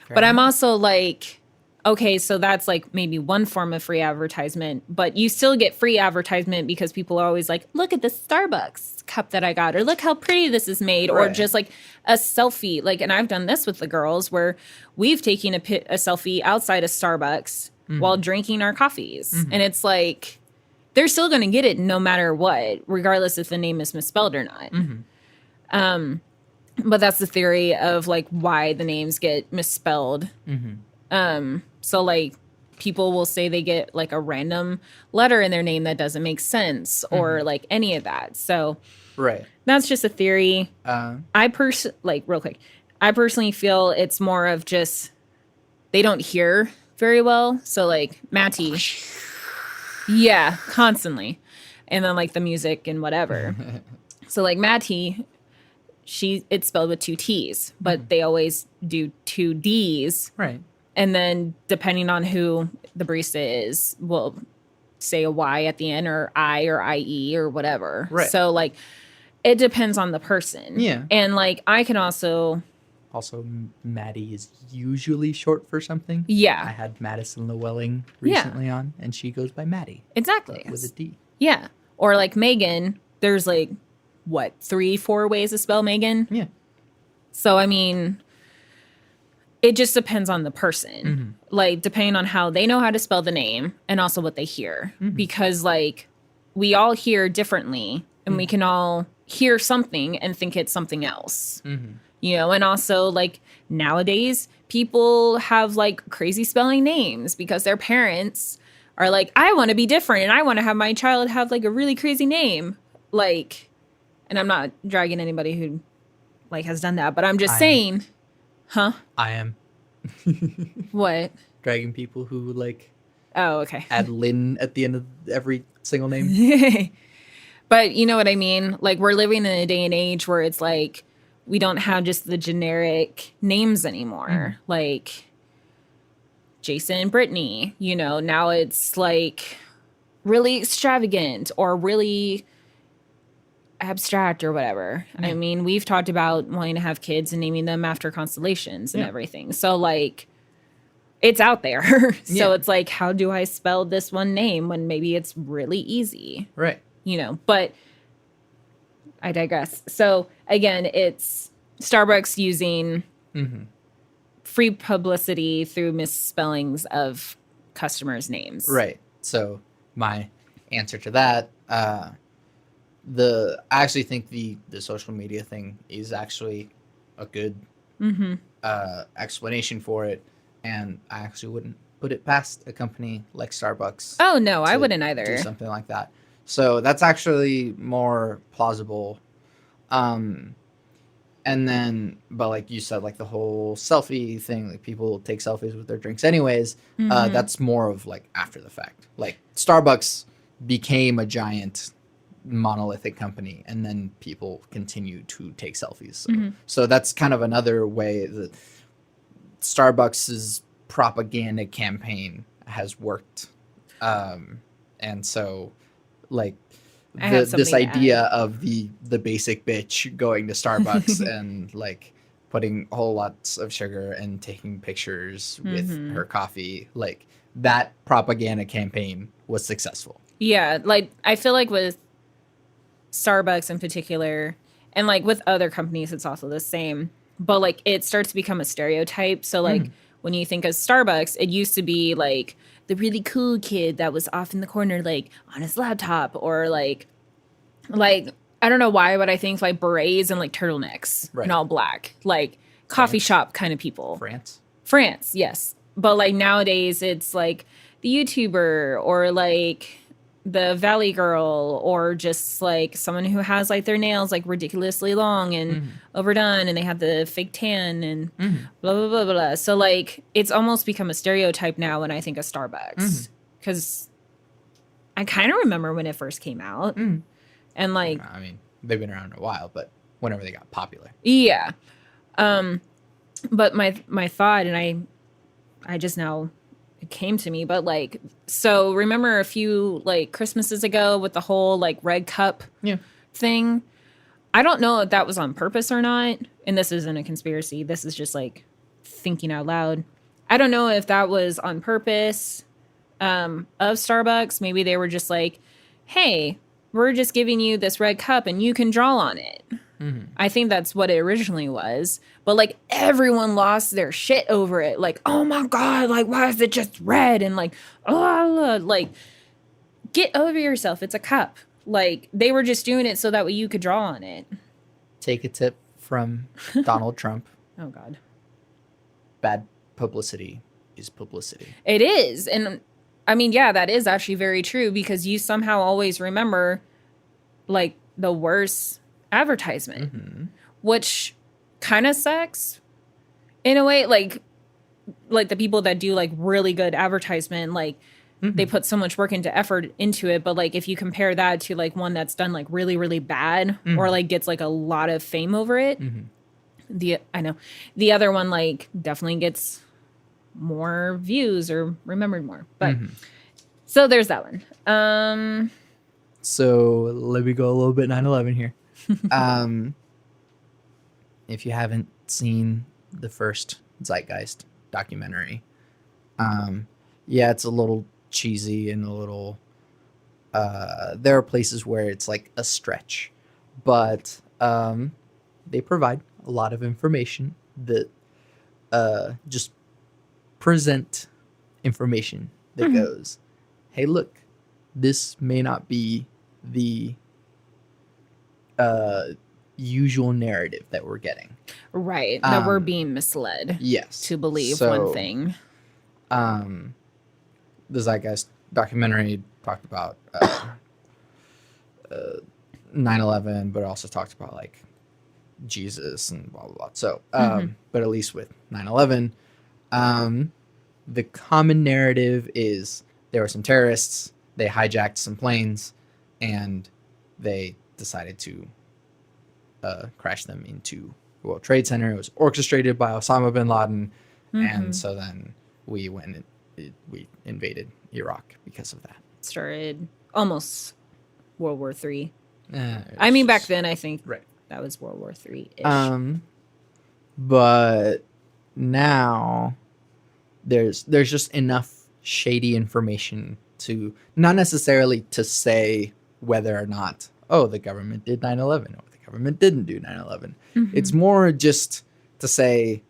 But I'm also like, okay, so that's like maybe one form of free advertisement, but you still get free advertisement because people are always like, look at this Starbucks cup that I got, or look how pretty this is made, or just like a selfie. Like, and I've done this with the girls where we've taken a selfie outside of Starbucks while drinking our coffees. And it's like, they're still going to get it no matter what, regardless if the name is misspelled or not. But that's the theory of like why the names get misspelled. So like people will say they get like a random letter in their name that doesn't make sense, or like any of that. So that's just a theory. Real quick, I personally feel it's more of just they don't hear very well. So like Matty, yeah, constantly, and then like the music and whatever. So like Matty, it's spelled with 2 T's, but they always do 2 D's. Right. And then depending on who the barista is, will say a Y at the end, or I or IE or whatever. Right. So like it depends on the person. Yeah. And like I can also Maddie is usually short for something. Yeah. I had Madison Llewellyn recently on, and she goes by Maddie. Exactly. With a D. Yeah. Or like Megan, there's like 3-4 ways to spell Megan. Yeah. So I mean, it just depends on the person, like depending on how they know how to spell the name and also what they hear, because like we all hear differently, and we can all hear something and think it's something else, and also like nowadays people have like crazy spelling names because their parents are like, I want to be different and I want to have my child have like a really crazy name. Like, and I'm not dragging anybody who like has done that, but I'm just saying. Huh? I am. What? Dragging people who like Oh, okay. add Lynn at the end of every single name. But you know what I mean? Like we're living in a day and age where it's like we don't have just the generic names anymore. Like Jason and Brittany, now it's like really extravagant or really abstract or whatever. I mean, we've talked about wanting to have kids and naming them after constellations and everything. So like it's out there. So it's like, how do I spell this one name when maybe it's really easy? Right. But I digress. So again, it's Starbucks using free publicity through misspellings of customers' names. Right. So my answer to that, I actually think the social media thing is actually a good explanation for it, and I actually wouldn't put it past a company like Starbucks. Oh no, I wouldn't either. Do something like that. So that's actually more plausible. And then, but like you said, like the whole selfie thing, like people take selfies with their drinks anyways. That's more of like after the fact. Like Starbucks became a giant monolithic company, and then people continue to take selfies. So that's kind of another way that Starbucks's propaganda campaign has worked. And so like this idea of the basic bitch going to Starbucks and like putting whole lots of sugar and taking pictures with her coffee. Like, that propaganda campaign was successful. Yeah, like I feel like with Starbucks in particular, and like with other companies, it's also the same. But like it starts to become a stereotype. So like when you think of Starbucks, it used to be like the really cool kid that was off in the corner, like on his laptop, or like I don't know why, but I think like berets and like turtlenecks and all black, like coffee shop kind of people. France, yes. But like nowadays, it's like the YouTuber or like the Valley Girl, or just like someone who has like their nails like ridiculously long and overdone, and they have the fake tan and blah blah blah blah. So like it's almost become a stereotype now when I think of Starbucks, because I kind of remember when it first came out, and like I mean, they've been around a while, but whenever they got popular, yeah. But my thought, and I just now it came to me, but like, so remember a few like Christmases ago with the whole like red cup thing? I don't know if that was on purpose or not. And this isn't a conspiracy. This is just like thinking out loud. I don't know if that was on purpose of Starbucks. Maybe they were just like, hey, we're just giving you this red cup and you can draw on it. I think that's what it originally was. But like everyone lost their shit over it. Like, oh my God, like why is it just red? And like, oh, like get over yourself. It's a cup. Like they were just doing it so that way you could draw on it. take a tip from Donald Trump. Oh God. Bad publicity is publicity. It is. And I mean, yeah, that is actually very true, because you somehow always remember like the worst advertisement, which kind of sucks in a way. Like the people that do like really good advertisement, like they put so much work into effort into it. But like if you compare that to like one that's done like really, really bad or like gets like a lot of fame over it, I know the other one like definitely gets more views or remembered more. But so there's that one. So let me go a little bit 9/11 here. If you haven't seen the first Zeitgeist documentary, yeah, it's a little cheesy and a little, there are places where it's like a stretch, but they provide a lot of information that just present information that goes, hey, look, this may not be the usual narrative that we're getting. Right. That we're being misled. Yes. To believe one thing. The Zeitgeist documentary talked about 9/11, but also talked about like Jesus and blah, blah, blah. So, but at least with 9/11, the common narrative is there were some terrorists, they hijacked some planes, and they decided to crash them into the World Trade Center. It was orchestrated by Osama bin Laden, and so then we went and we invaded Iraq because of that. Started almost World War III. I mean, back then, I think that was World War III-ish. But now there's just enough shady information to not necessarily to say whether or not, oh, the government did 9/11 or the government didn't do 9/11. It's more just to say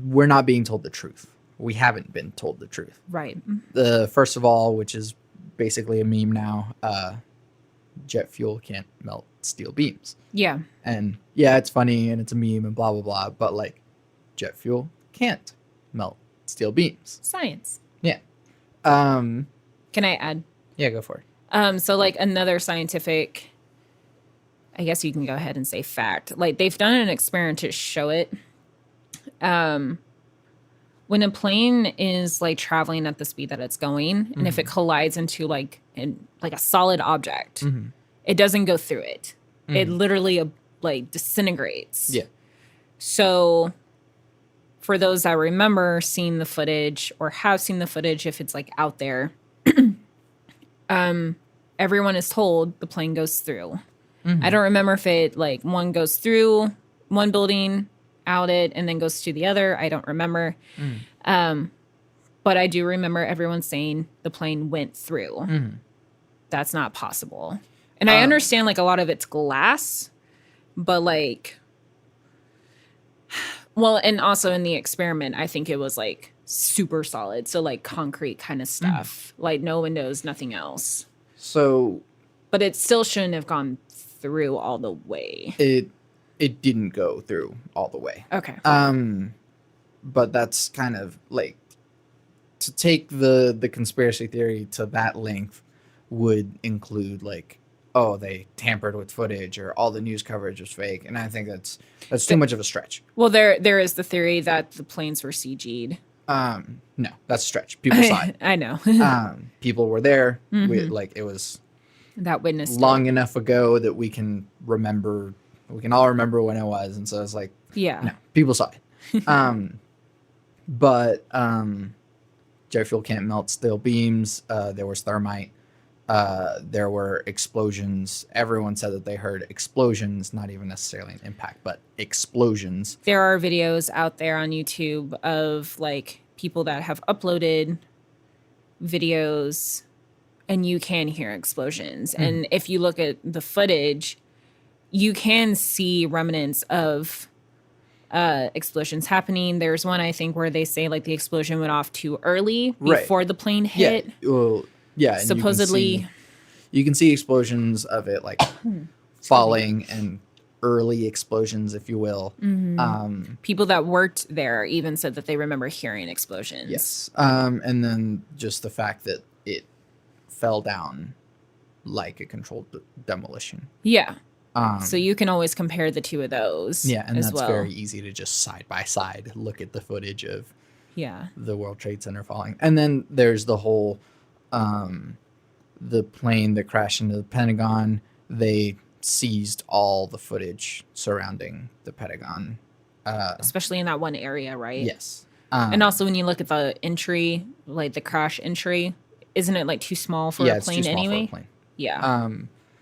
we're not being told the truth. We haven't been told the truth. Right. First of all, which is basically a meme now, jet fuel can't melt steel beams. Yeah. And yeah, it's funny and it's a meme and blah, blah, blah. But like jet fuel can't melt steel beams. Science. Yeah. Can I add? Yeah, go for it. So like another scientific, I guess you can go ahead and say fact. Like they've done an experiment to show it. When a plane is like traveling at the speed that it's going, and if it collides into like a solid object, it doesn't go through it. It literally like disintegrates. Yeah. So for those that remember seeing the footage or have seen the footage, if it's like out there, everyone is told the plane goes through. I don't remember if it like one goes through one building out it and then goes to the other. I don't remember. But I do remember everyone saying the plane went through. That's not possible. And I understand like a lot of it's glass, but like, well, and also in the experiment, I think it was like super solid. So like concrete kind of stuff, like no windows, nothing else. So, but it still shouldn't have gone through all the way. It didn't go through all the way. Okay. But that's kind of like, to take the conspiracy theory to that length would include like, oh, they tampered with footage or all the news coverage was fake, and I think that's too much of a stretch. Well, there is the theory that the planes were CG'd. No, that's a stretch. People saw it. I know. People were there. Like it was that witnessed long enough ago that we can remember. We can all remember when it was, and so it's like, no, people saw it. But jet fuel can't melt steel beams. There was thermite. There were explosions. Everyone said that they heard explosions, not even necessarily an impact, but explosions. There are videos out there on YouTube of like people that have uploaded videos and you can hear explosions. And if you look at the footage, you can see remnants of explosions happening. There's one, I think, where they say like the explosion went off too early before the plane hit. Yeah. Well, yeah. And supposedly you can see explosions of it like falling and early explosions, if you will. People that worked there even said that they remember hearing explosions. Yes. And then just the fact that it fell down like a controlled demolition. Yeah. So you can always compare the two of those. Yeah, and as that's well. very easy to just side by side look at the footage of the World Trade Center falling. And then there's the whole the plane that crashed into the Pentagon. They seized all the footage surrounding the Pentagon. Especially in that one area, right? Yes. And also when you look at the entry, like the crash entry, isn't it like too small for a plane anyway? For a plane. Yeah.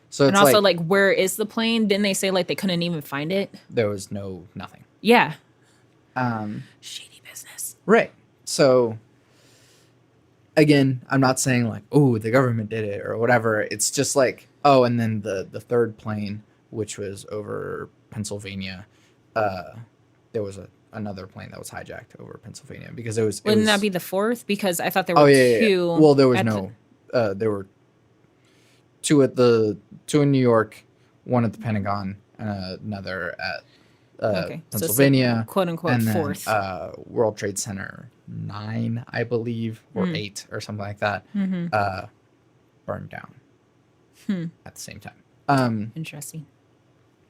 So it's and also like where is the plane? Didn't they say like they couldn't even find it? There was nothing. Yeah. Shady business. Right. So again, I'm not saying like, oh, the government did it or whatever. It's just like, oh, and then the third plane, which was over Pennsylvania, there was another plane that was hijacked over Pennsylvania because Wouldn't that be the fourth? Because I thought there were two. Yeah. Well, there was there were two in New York, one at the Pentagon, and another at Pennsylvania, so quote unquote, and then, fourth. World Trade Center 9, I believe, or 8 or something like that, burned down at the same time. Interesting.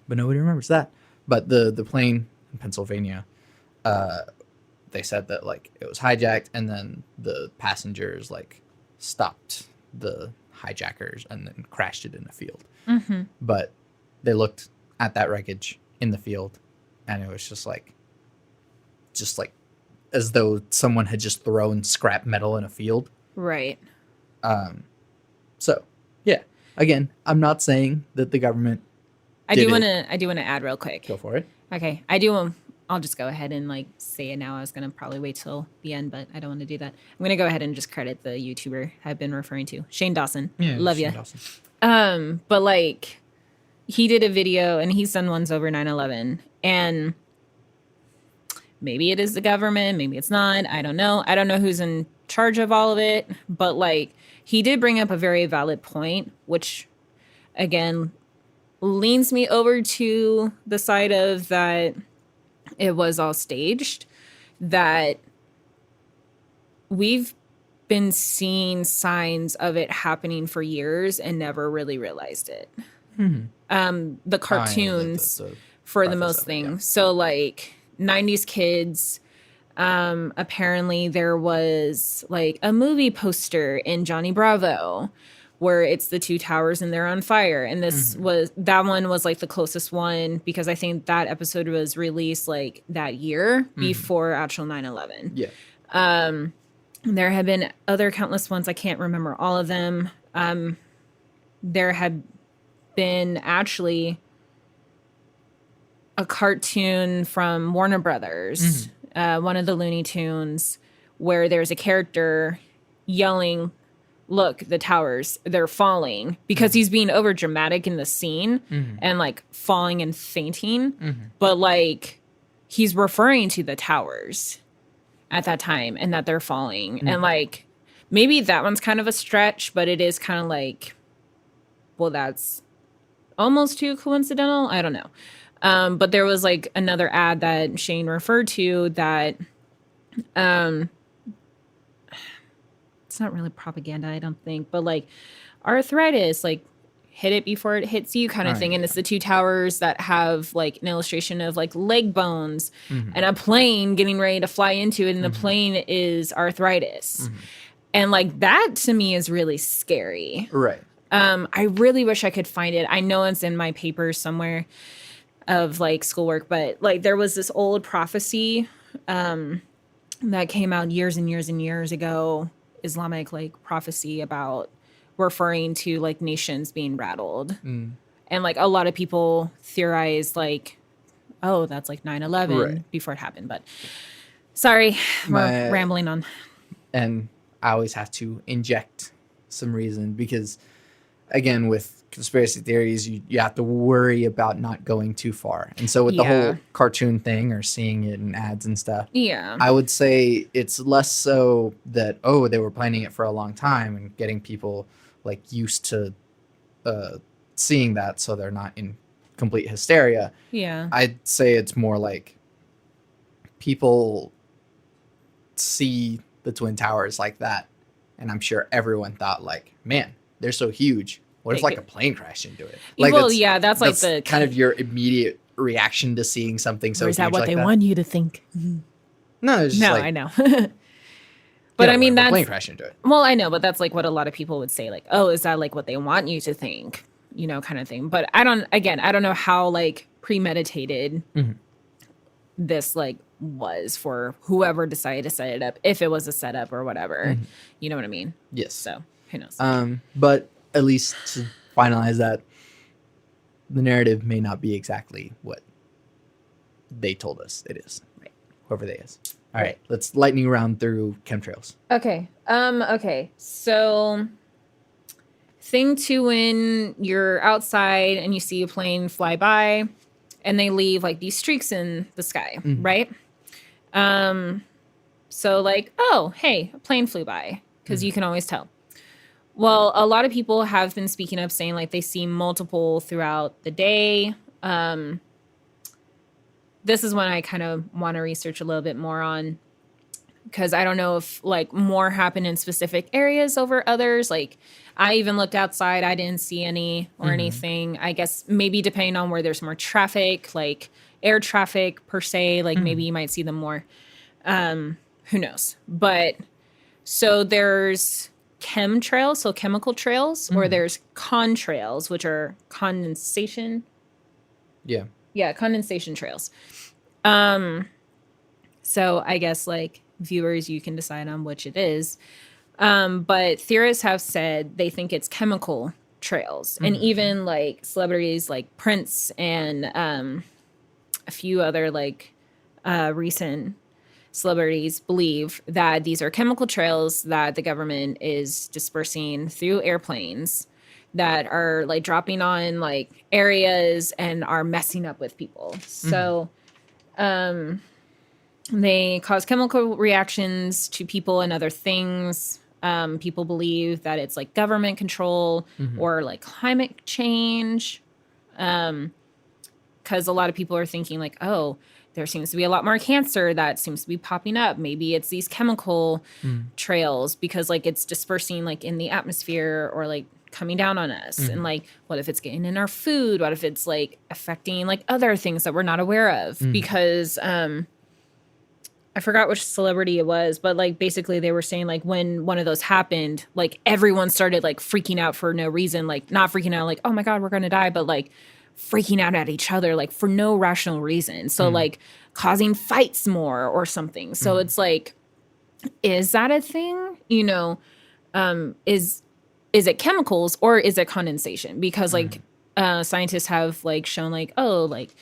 But nobody remembers that. But the plane in Pennsylvania, they said that like it was hijacked, and then the passengers like stopped the hijackers and then crashed it in a field. But they looked at that wreckage in the field, and it was just like as though someone had just thrown scrap metal in a field. Right. So yeah, again, I'm not saying that the government I do want to add real quick. Go for it. Okay. I'll just go ahead and like say it now. I was going to probably wait till the end, but I don't want to do that. I'm going to go ahead and just credit the YouTuber I've been referring to, Shane Dawson. Yeah, love you. But like he did a video and he's done ones over 9/11, and maybe it is the government, maybe it's not. I don't know. I don't know who's in charge of all of it, but like he did bring up a very valid point, which again leans me over to the side of that it was all staged, that we've been seeing signs of it happening for years and never really realized it. The cartoons for the most things. Yeah. So like 90s kids, apparently there was like a movie poster in Johnny Bravo where it's the two towers and they're on fire. And that one was like the closest one because I think that episode was released like that year before actual 9/11. Yeah. There have been other countless ones. I can't remember all of them. There had been actually a cartoon from Warner Brothers, one of the Looney Tunes, where there's a character yelling, "Look, the towers, they're falling," because he's being over dramatic in the scene and like falling and fainting. But like he's referring to the towers at that time and that they're falling. And like maybe that one's kind of a stretch, but it is kind of like, well, that's almost too coincidental. I don't know. But there was like another ad that Shane referred to that it's not really propaganda, I don't think, but like arthritis, like hit it before it hits you kind of thing. And it's the two towers that have like an illustration of like leg bones and a plane getting ready to fly into it. And the plane is arthritis. And like that to me is really scary. Right. I really wish I could find it. I know it's in my papers somewhere of like schoolwork, but like there was this old prophecy that came out years and years and years ago, Islamic like prophecy about referring to like nations being rattled. And like a lot of people theorize like, oh, that's like 9/11 before it happened. But sorry, we're rambling on. And I always have to inject some reason because, again, with conspiracy theories, you have to worry about not going too far. And so with the whole cartoon thing or seeing it in ads and stuff, I would say it's less so that, oh, they were planning it for a long time and getting people like used to seeing that so they're not in complete hysteria. I'd say it's more like people see the Twin Towers like that, and I'm sure everyone thought like, man, they're so huge. What if like a plane crashed into it? Like, well, that's like the kind of your immediate reaction to seeing something so huge. Or is that what like they that. want you to think? No, it's just like, I know. But I mean, that's plane crash into it. Well, I know, but that's like what a lot of people would say, like, oh, is that like what they want you to think, kind of thing. But I don't know how like premeditated this like was for whoever decided to set it up, if it was a setup or whatever. You know what I mean? Yes. So who knows? But at least to finalize that, the narrative may not be exactly what they told us it is. Right. Whoever they is. All right. Let's lightning round through chemtrails. Okay. Okay. So thing two, when you're outside and you see a plane fly by and they leave like these streaks in the sky, right? So like, oh, hey, a plane flew by, because you can always tell. Well, a lot of people have been speaking up saying like they see multiple throughout the day. This is one I kind of want to research a little bit more on, because I don't know if like more happen in specific areas over others. Like I even looked outside, I didn't see any or anything. I guess maybe depending on where there's more traffic, like air traffic per se, like maybe you might see them more. Who knows? But so there's chemtrails, so chemical trails, or there's contrails, which are condensation. Yeah, condensation trails. So I guess like viewers, you can decide on which it is. But theorists have said they think it's chemical trails. And even like celebrities like Prince and a few other like recent celebrities believe that these are chemical trails that the government is dispersing through airplanes that are like dropping on like areas and are messing up with people. So they cause chemical reactions to people and other things. People believe that it's like government control or like climate change. Because a lot of people are thinking like, oh, there seems to be a lot more cancer that seems to be popping up. Maybe it's these chemical trails because like it's dispersing like in the atmosphere or like coming down on us. And like, what if it's getting in our food? What if it's like affecting like other things that we're not aware of? Because I forgot which celebrity it was, but like basically they were saying like when one of those happened, like everyone started like freaking out for no reason, like not freaking out like, oh my God, we're going to die, but like freaking out at each other, like for no rational reason. So like causing fights more or something. So it's like, is that a thing? You know, is it chemicals or is it condensation? Because like scientists have like shown like, oh, like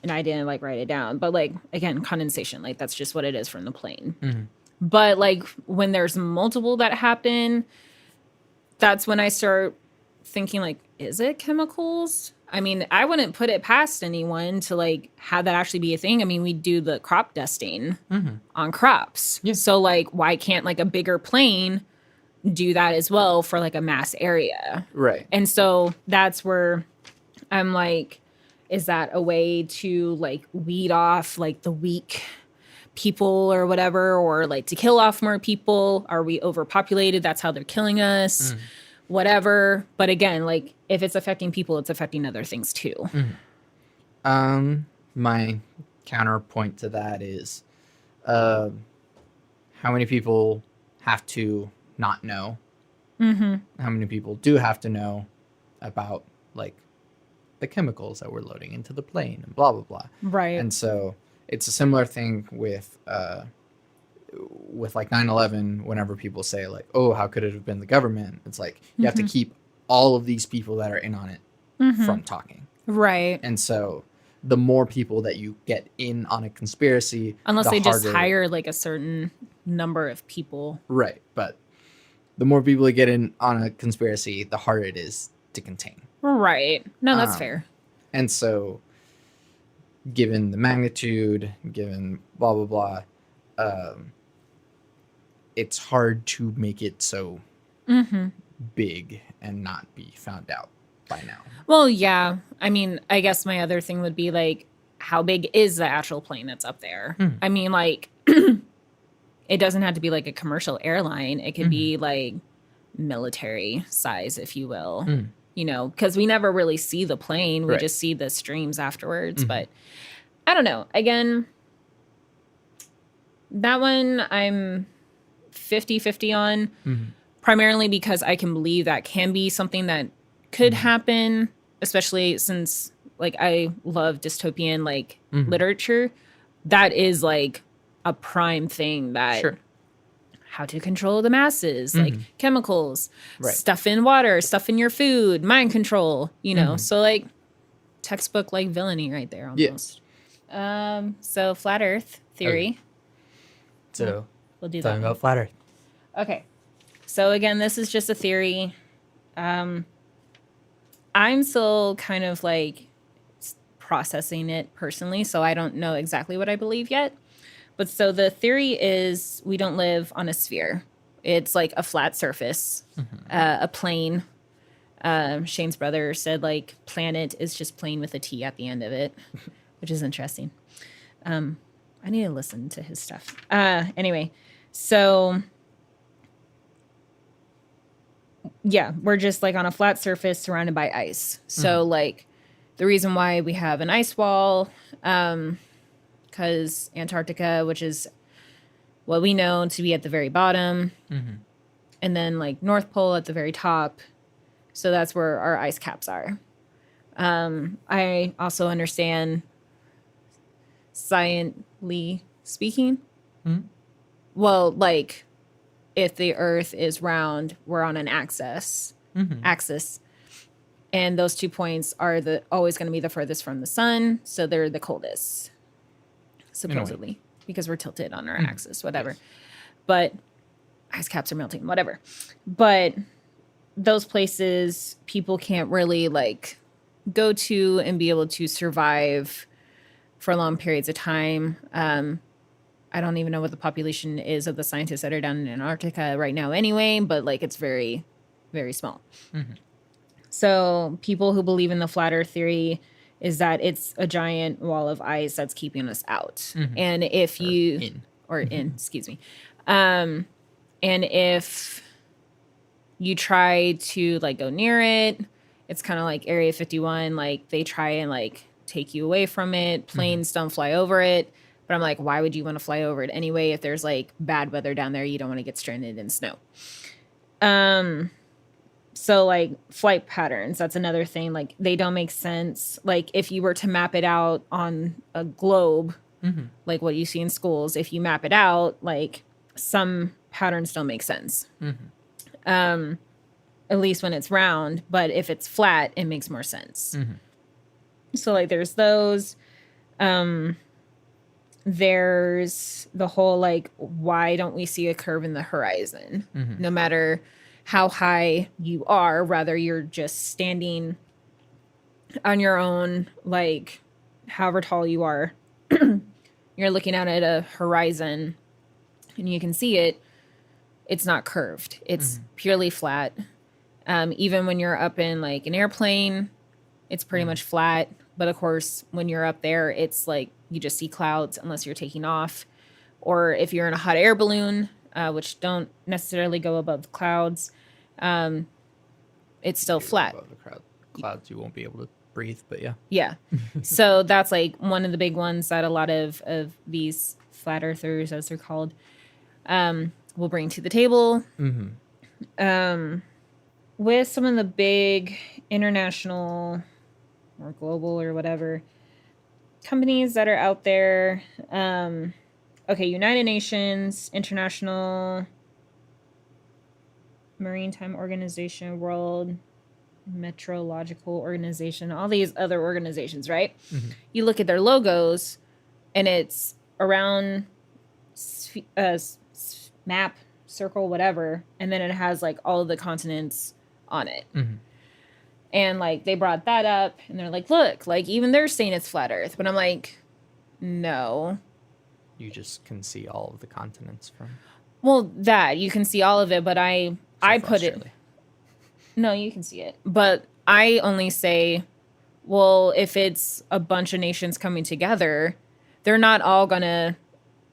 and I didn't like write it down, but like again, condensation, like that's just what it is from the plane. Mm-hmm. But like when there's multiple that happen, that's when I start thinking like, is it chemicals? I mean, I wouldn't put it past anyone to like have that actually be a thing. I mean, we do the crop dusting on crops. Yeah. So like, why can't like a bigger plane do that as well for like a mass area? Right. And so that's where I'm like, is that a way to like weed off like the weak people or whatever, or like to kill off more people? Are we overpopulated? That's how they're killing us. Whatever. But again, like if it's affecting people, it's affecting other things too. My counterpoint to that is, how many people have to not know? How many people do have to know about like the chemicals that we're loading into the plane and blah blah blah. Right. And so it's a similar thing with like 9/11. Whenever people say like, oh, how could it have been the government? It's like you have to keep all of these people that are in on it from talking. Right. And so the more people that you get in on a conspiracy, Unless the they just harder- hire like a certain number of people. Right. But the more people that get in on a conspiracy, the harder it is to contain. Right. No, that's fair. And so, given the magnitude, given blah, blah, blah, it's hard to make it so big and not be found out by now. Well, yeah. I mean, I guess my other thing would be like, how big is the actual plane that's up there? I mean, like, it doesn't have to be like a commercial airline. It could be like military size, if you will. You know, because we never really see the plane. We just see the streams afterwards. But I don't know. Again, that one I'm 50-50 on, primarily because I can believe that can be something that could happen, especially since like I love dystopian like literature. That is like a prime thing that how to control the masses, like chemicals, stuff in water, stuff in your food, mind control, you know. So like textbook like villainy right there almost. So flat earth theory. Okay. So We'll do that. talking about flat earth. Okay. So again, this is just a theory. I'm still kind of like processing it personally, so I don't know exactly what I believe yet. But so the theory is we don't live on a sphere. It's like a flat surface, a plane. Shane's brother said like planet is just plane with a T at the end of it, which is interesting. I need to listen to his stuff. Anyway, so yeah, we're just like on a flat surface surrounded by ice. So like the reason why we have an ice wall, because Antarctica, which is what we know to be at the very bottom, and then like North Pole at the very top. So that's where our ice caps are. I also understand, scientifically speaking, well, like if the Earth is round, we're on an axis, and those 2 points are always going to be the furthest from the sun, so they're the coldest. Supposedly, because we're tilted on our axis, whatever. Yes. But ice caps are melting, whatever. But those places people can't really like go to and be able to survive for long periods of time. I don't even know what the population is of the scientists that are down in Antarctica right now anyway, but like it's very, very small. So people who believe in the flat earth theory is that it's a giant wall of ice that's keeping us out. And if excuse me. And if you try to like go near it, it's kind of like Area 51. Like they try and like take you away from it. Planes don't fly over it. But I'm like, why would you want to fly over it anyway? If there's like bad weather down there, you don't want to get stranded in snow. So like flight patterns, that's another thing. Like they don't make sense. Like if you were to map it out on a globe, like what you see in schools, if you map it out, like some patterns don't make sense. At least when it's round, but if it's flat, it makes more sense. So like there's those. There's the whole like, why don't we see a curve in the horizon? Mm-hmm. No matter how high you are, rather you're just standing on your own, like however tall you are, you're looking out at a horizon and you can see it. It's not curved. It's purely flat. Even when you're up in like an airplane, it's pretty much flat. But of course, when you're up there, it's like you just see clouds unless you're taking off. Or if you're in a hot air balloon, which don't necessarily go above the clouds, it's still flat. Above the clouds, you won't be able to breathe, but yeah. Yeah. So that's like one of the big ones that a lot of these flat earthers, as they're called, will bring to the table. With some of the big international or global or whatever companies that are out there. Okay, United Nations, International Maritime Organization, World Meteorological Organization, all these other organizations, right? You look at their logos and it's around map, circle, whatever, and then it has like all of the continents on it. And like they brought that up and they're like, look, like even they're saying it's flat earth, but I'm like, no. You just can see all of the continents from. Well, that you can see all of it, but I put it. No, you can see it, but I only say, well, if it's a bunch of nations coming together, they're not all gonna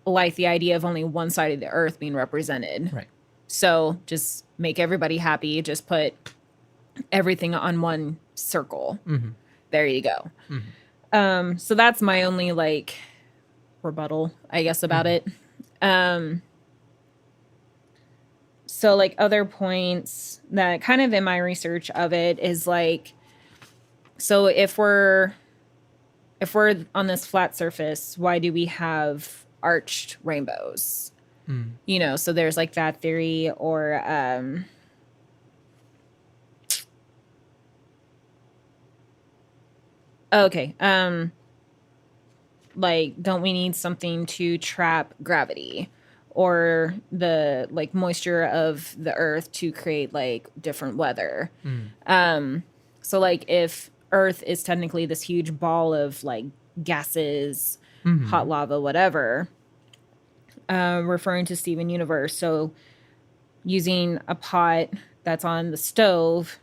like the idea of only one side of the earth being represented. Right. So just make everybody happy. Just put everything on one circle. There you go. So that's my only like rebuttal, I guess, about it. So like other points that kind of in my research of it is like, so if we're on this flat surface, why do we have arched rainbows? You know, so there's like that theory, or okay, like, don't we need something to trap gravity or the like moisture of the earth to create like different weather? So like if earth is technically this huge ball of like gases, hot lava, whatever, referring to Steven Universe, so using a pot that's on the stove,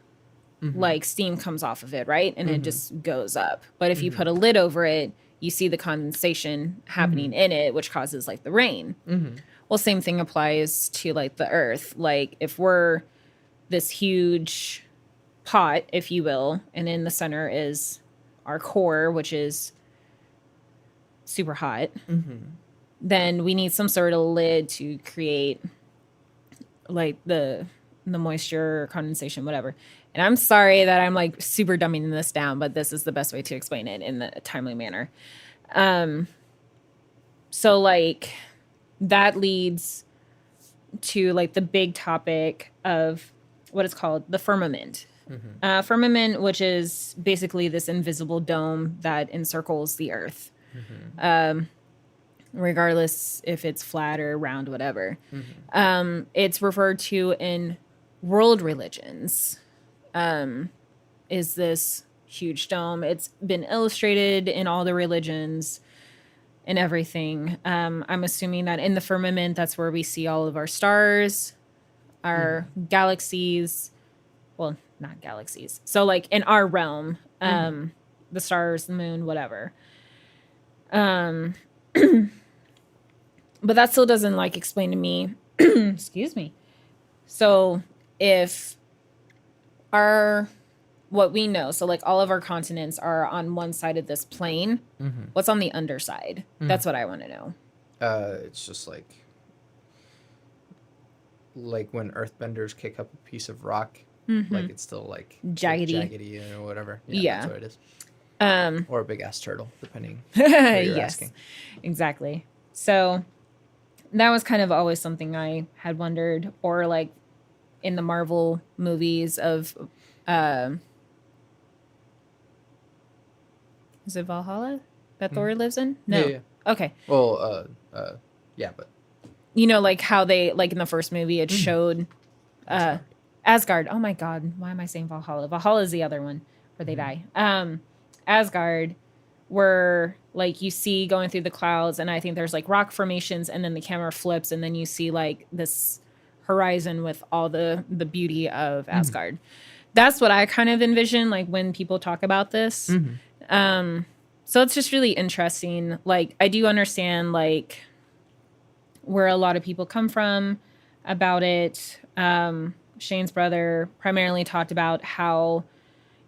like steam comes off of it, right? And it just goes up. But if you put a lid over it, you see the condensation happening in it, which causes like the rain. Well, same thing applies to like the earth. Like if we're this huge pot, if you will, and in the center is our core, which is super hot, then we need some sort of lid to create like the moisture, condensation, whatever. And I'm sorry that I'm like super dumbing this down, but this is the best way to explain it in a timely manner. So like that leads to like the big topic of what is called the firmament. Firmament, which is basically this invisible dome that encircles the earth. Regardless if it's flat or round, whatever. It's referred to in world religions. Is this huge dome. It's been illustrated in all the religions and everything. I'm assuming that in the firmament, that's where we see all of our stars, our galaxies. Well, not galaxies. So like in our realm, the stars, the moon, whatever. But that still doesn't like explain to me, excuse me. So if what we know, so like all of our continents are on one side of this plane, what's on the underside? That's what I want to know. It's just like when earthbenders kick up a piece of rock, like it's still like jaggedy or whatever. Yeah, that's what it is. Or a big ass turtle, depending what you're asking. Exactly. So that was kind of always something I had wondered, or like in the Marvel movies of, is it Valhalla? that Thor lives in? No. Yeah, yeah. Okay. Well, yeah, but You know, like how they, like in the first movie, it showed Asgard. Oh my God. Why am I saying Valhalla? Valhalla is the other one where they die. Asgard, where like you see going through the clouds, and I think there's like rock formations, and then the camera flips, and then you see like this horizon with all the beauty of Asgard. That's what I kind of envision, like when people talk about this. So it's just really interesting. Like I do understand like where a lot of people come from about it. Shane's brother primarily talked about how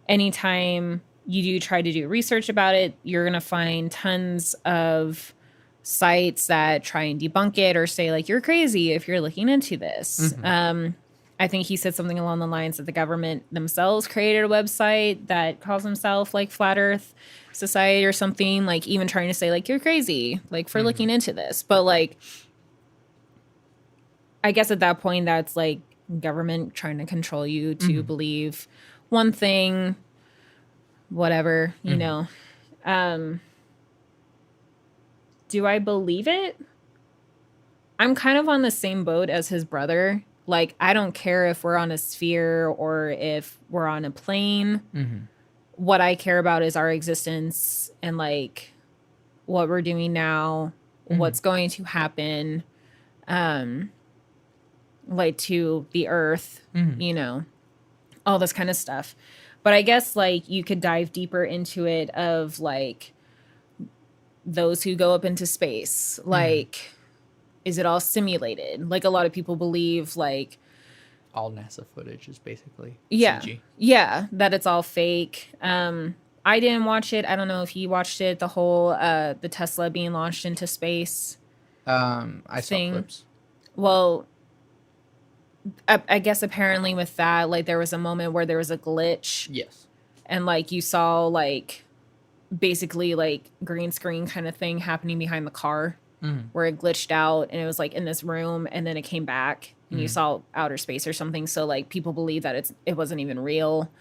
anytime you do try to do research about it, you're going to find tons of sites that try and debunk it or say like, you're crazy if you're looking into this. I think he said something along the lines that the government themselves created a website that calls himself like Flat Earth Society or something, like even trying to say like, you're crazy, like for looking into this. But like, I guess at that point, that's like government trying to control you to believe one thing, whatever, you know. Do I believe it? I'm kind of on the same boat as his brother. Like, I don't care if we're on a sphere or if we're on a plane. What I care about is our existence and like what we're doing now, what's going to happen, like to the earth, you know, all this kind of stuff. But I guess like you could dive deeper into it of like those who go up into space, like, is it all simulated? Like a lot of people believe like all NASA footage is basically CG. CG. Yeah, that it's all fake. I didn't watch it. I don't know if he watched it, the whole the Tesla being launched into space. I saw clips. Well, I guess apparently with that, like there was a moment where there was a glitch. Yes. And like you saw like basically like green screen kind of thing happening behind the car where it glitched out and it was like in this room and then it came back and you saw outer space or something. So like people believe that it wasn't even real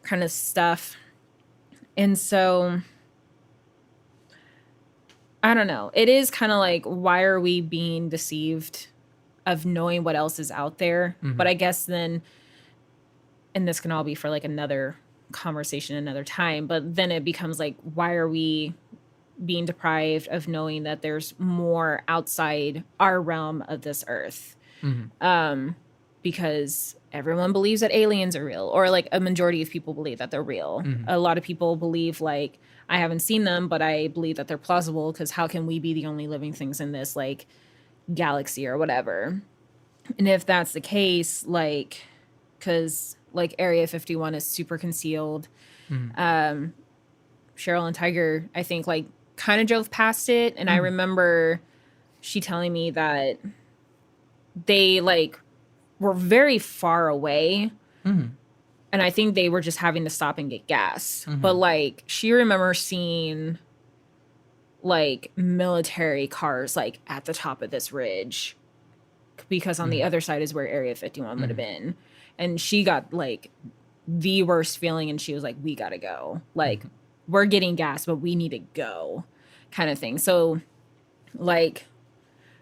kind of stuff. And so I don't know. It is kind of like, why are we being deceived of knowing what else is out there? But I guess then, and this can all be for like another conversation another time, but then it becomes like, why are we being deprived of knowing that there's more outside our realm of this earth? Because everyone believes that aliens are real, or like a majority of people believe that they're real. A lot of people believe like, I haven't seen them, but I believe that they're plausible, because how can we be the only living things in this like galaxy or whatever? And if that's the case, like, because like Area 51 is super concealed. Cheryl and Tiger, I think, like kind of drove past it, and I remember she telling me that they like were very far away, and I think they were just having to stop and get gas. But like she remembers seeing like military cars like at the top of this ridge, because on the other side is where Area 51 would have been. And she got like the worst feeling, and she was like, we gotta go. Like, we're getting gas, but we need to go, kind of thing. So, like,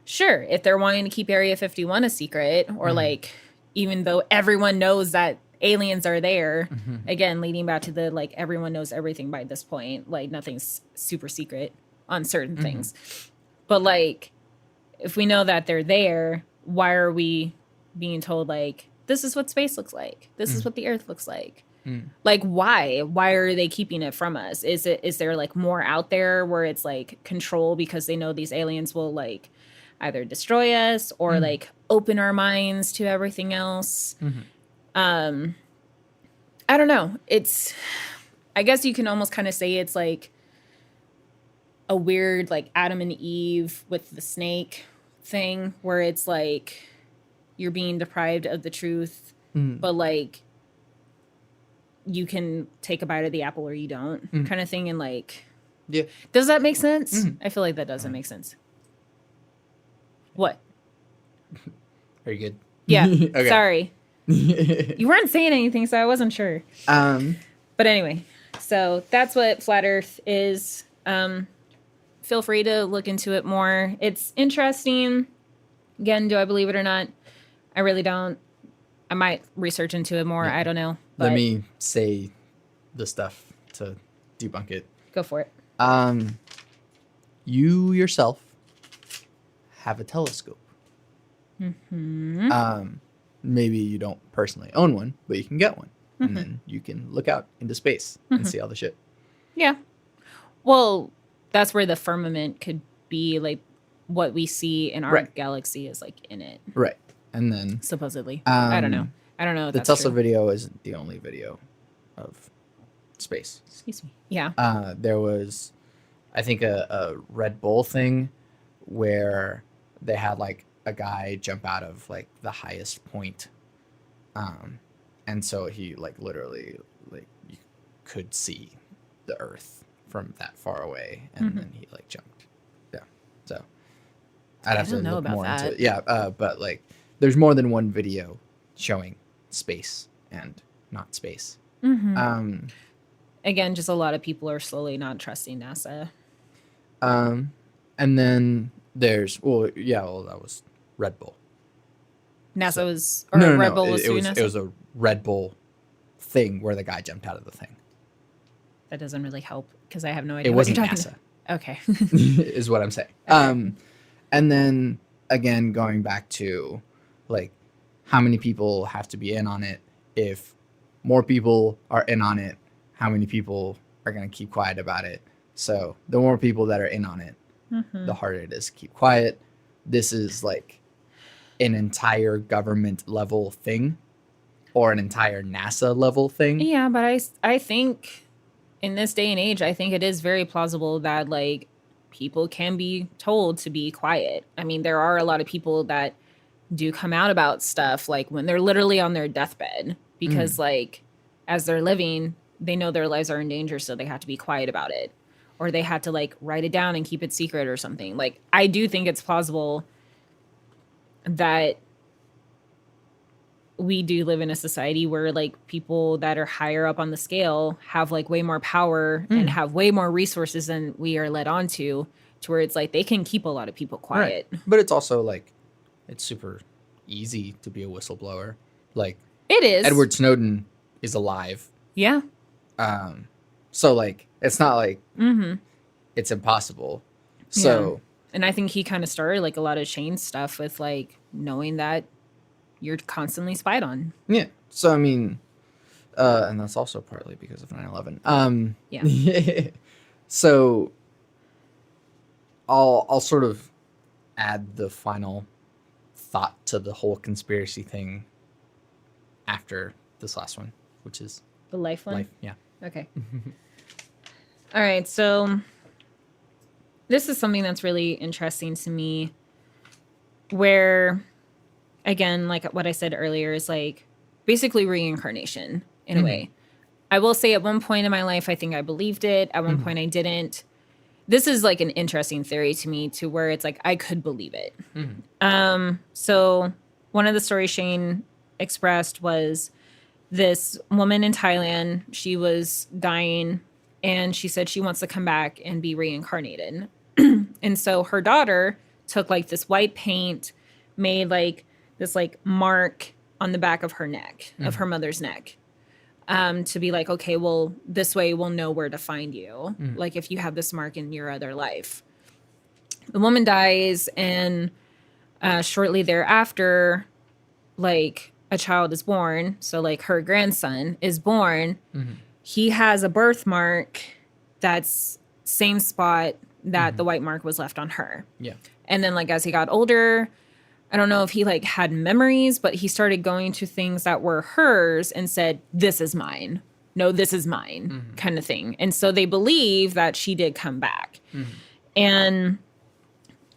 sure, if they're wanting to keep Area 51 a secret, or like, even though everyone knows that aliens are there, again, leading back to the like, everyone knows everything by this point, like, nothing's super secret on certain things. But like, if we know that they're there, why are we being told like, this is what space looks like, this is what the earth looks like? Like, why are they keeping it from us? Is there like more out there where it's like control, because they know these aliens will like either destroy us or like open our minds to everything else? I don't know. I guess you can almost kind of say it's like a weird like Adam and Eve with the snake thing, where it's like you're being deprived of the truth, but like you can take a bite of the apple or you don't, kind of thing. And like, Yeah. does that make sense? I feel like that doesn't make sense. What? Are you good? Yeah. Okay. Sorry. You weren't saying anything, so I wasn't sure. But anyway, so that's what Flat Earth is. feel free to look into it more. It's interesting. Again, do I believe it or not? I really don't. I might research into it more. Yeah. I don't know. Let But me say the stuff to debunk it. go for it. You yourself have a telescope. Maybe you don't personally own one, but you can get one. And then you can look out into space and see all the shit. Yeah. Well, that's where the firmament could be, like what we see in our Right. galaxy is like in it, Right. And then supposedly. I don't know. I don't know. If the that's Tesla true. video isn't the only video of space. Excuse me. Yeah. There was, I think, a Red Bull thing where they had like a guy jump out of like the highest point. And so he like literally like you could see the Earth from that far away, and then he like jumped. Yeah. So I'd have to don't know look about more into that. it. Yeah. But like there's more than one video showing space and not space. Again, just a lot of people are slowly not trusting NASA. And then there's that was Red Bull. NASA was, or Red Bull was suing NASA? It was a Red Bull thing where the guy jumped out of the thing. That doesn't really help because I have no idea. It what wasn't you're talking NASA, about. Okay. is what I'm saying. And then again, going back to like how many people have to be in on it. If more people are in on it, how many people are going to keep quiet about it? So the more people that are in on it, the harder it is to keep quiet. This is like an entire government level thing or an entire NASA level thing. Yeah, but I think in this day and age, I think it is very plausible that like people can be told to be quiet. I mean, there are a lot of people that do come out about stuff like when they're literally on their deathbed because like as they're living, they know their lives are in danger, so they have to be quiet about it. Or they had to like write it down and keep it secret or something. Like I do think it's plausible that we do live in a society where like people that are higher up on the scale have like way more power and have way more resources than we are led on to where it's like they can keep a lot of people quiet. Right. But it's also like it's super easy to be a whistleblower. Like It is. Edward Snowden is alive. Yeah. So like it's not like it's impossible. So And I think he kind of started like a lot of change stuff with like knowing that you're constantly spied on. yeah. So I mean, and that's also partly because of 9/11. Yeah. So I'll sort of add the final thought to the whole conspiracy thing after this last one, which is The life one? life. Yeah. Okay. All right. So this is something that's really interesting to me where, again, like what I said earlier, is like basically reincarnation in a way. I will say at one point in my life, I think I believed it. At one point I didn't. This is like an interesting theory to me to where it's like I could believe it. So one of the stories Shane expressed was this woman in Thailand. She was dying and she said she wants to come back and be reincarnated. And so her daughter took like this white paint, made like this like mark on the back of her neck, of her mother's neck. To be like, okay, well, this way we'll know where to find you. Like if you have this mark in your other life. The woman dies, and shortly thereafter, like a child is born. So like her grandson is born. He has a birthmark that's same spot that the white mark was left on her. Yeah. And then like as he got older, I don't know if he like had memories, but he started going to things that were hers and said, this is mine. No, this is mine, kind of thing. And so they believe that she did come back. And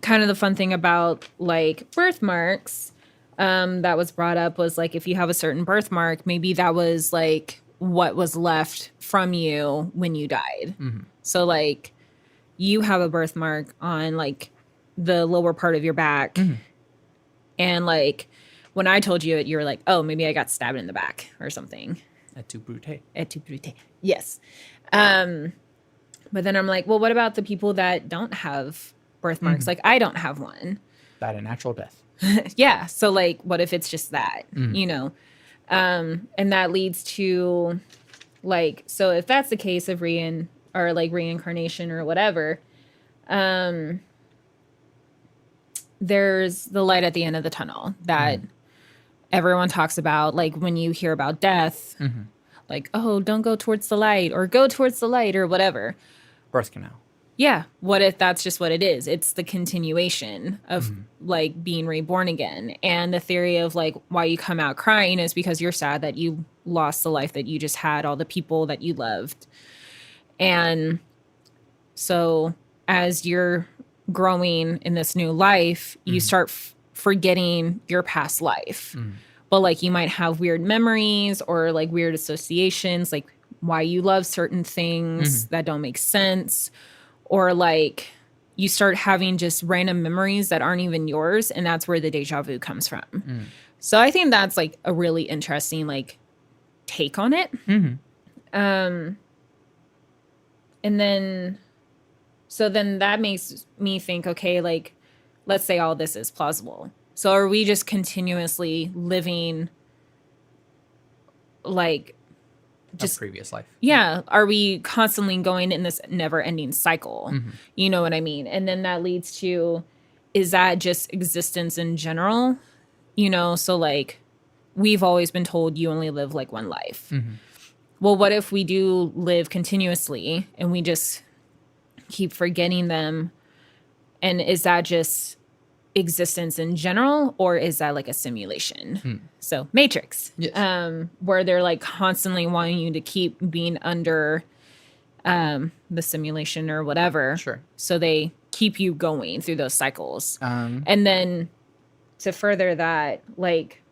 kind of the fun thing about like birthmarks that was brought up was like, if you have a certain birthmark, maybe that was like what was left from you when you died. So like you have a birthmark on like the lower part of your back. And like when I told you it, you were like, oh, maybe I got stabbed in the back or something. Et tu brute. Et tu brute. Yes. But then I'm like, well, what about the people that don't have birthmarks? Like, I don't have one. Died a natural death. Yeah. So, like, what if it's just that, you know? And that leads to, like, so if that's the case of reincarnation or whatever, there's the light at the end of the tunnel that everyone talks about. Like, when you hear about death, like, oh, don't go towards the light or go towards the light or whatever. Birth canal. Yeah. What if that's just what it is? It's the continuation of like being reborn again. And the theory of like why you come out crying is because you're sad that you lost the life that you just had, all the people that you loved. And so as you're growing in this new life, you start forgetting your past life. But like you might have weird memories or like weird associations, like why you love certain things that don't make sense. Or like you start having just random memories that aren't even yours. And that's where the deja vu comes from. So I think that's like a really interesting like take on it. And then, so then that makes me think, okay, like, let's say all this is plausible. So are we just continuously living like just a previous life? Yeah. Are we constantly going in this never ending cycle? You know what I mean? And then that leads to, is that just existence in general? You know, so like we've always been told you only live like one life. Well, what if we do live continuously and we just keep forgetting them? And is that just existence in general, or is that like a simulation? So Matrix, yes. Where they're like constantly wanting you to keep being under the simulation or whatever. Sure. So they keep you going through those cycles. And then to further that, like,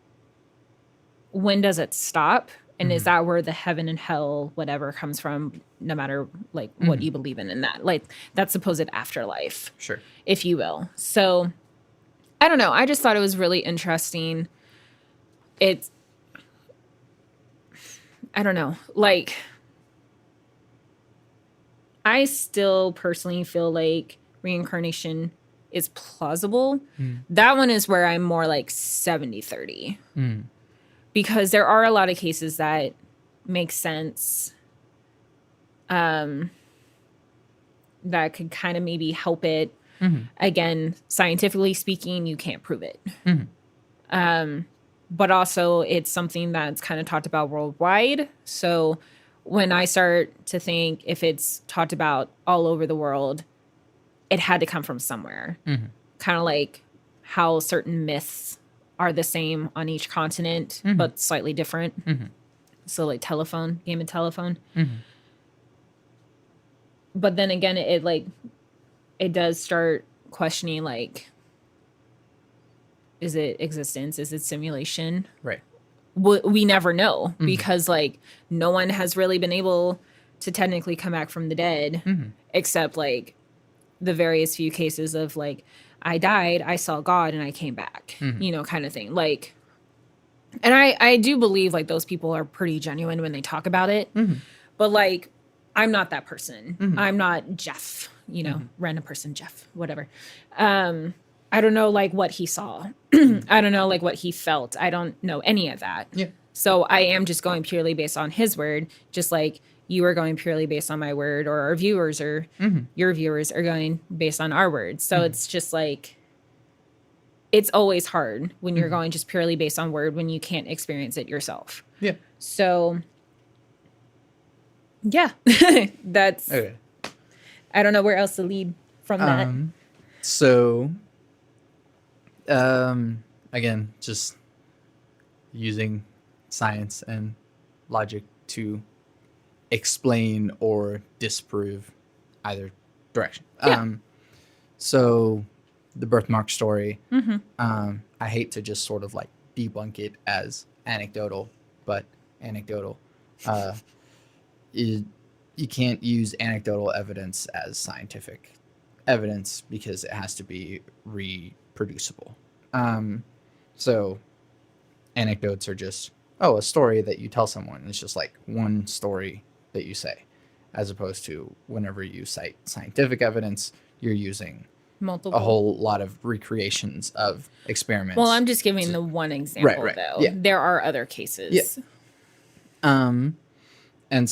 when does it stop? And is that where the heaven and hell, whatever, comes from, no matter like what you believe in that? Like that supposed afterlife, Sure, if you will. So I don't know. I just thought it was really interesting. I don't know. Like, I still personally feel like reincarnation is plausible. That one is where I'm more like 70-30. Because there are a lot of cases that make sense. That could kind of maybe help it. Again, scientifically speaking, you can't prove it. But also it's something that's kind of talked about worldwide. So when I start to think if it's talked about all over the world, it had to come from somewhere. Kind of like how certain myths are the same on each continent, but slightly different. So like Game of Telephone. But then again, it does start questioning, like, is it existence? Is it simulation? right. We never know because like no one has really been able to technically come back from the dead except like the various few cases of like, I died, I saw God, and I came back, you know, kind of thing. Like, and I do believe like those people are pretty genuine when they talk about it, but like, I'm not that person. I'm not Jeff, you know, random person, Jeff, whatever. I don't know like what he saw. I don't know like what he felt. I don't know any of that. Yeah. So I am just going purely based on his word, just like you are going purely based on my word, or our viewers or your viewers are going based on our words. So it's just like, it's always hard when you're going just purely based on word when you can't experience it yourself. Yeah. So yeah, that's, Okay. I don't know where else to lead from that. So, again, just using science and logic to explain or disprove either direction. Yeah. So the birthmark story, I hate to just sort of like debunk it as anecdotal, but anecdotal. You can't use anecdotal evidence as scientific evidence because it has to be reproducible. So anecdotes are just, a story that you tell someone. It's just like one story that you say. as opposed to whenever you cite scientific evidence, you're using Multiple. a whole lot of recreations of experiments. Well, I'm just giving the one example, right, though. yeah. There are other cases. Yeah. And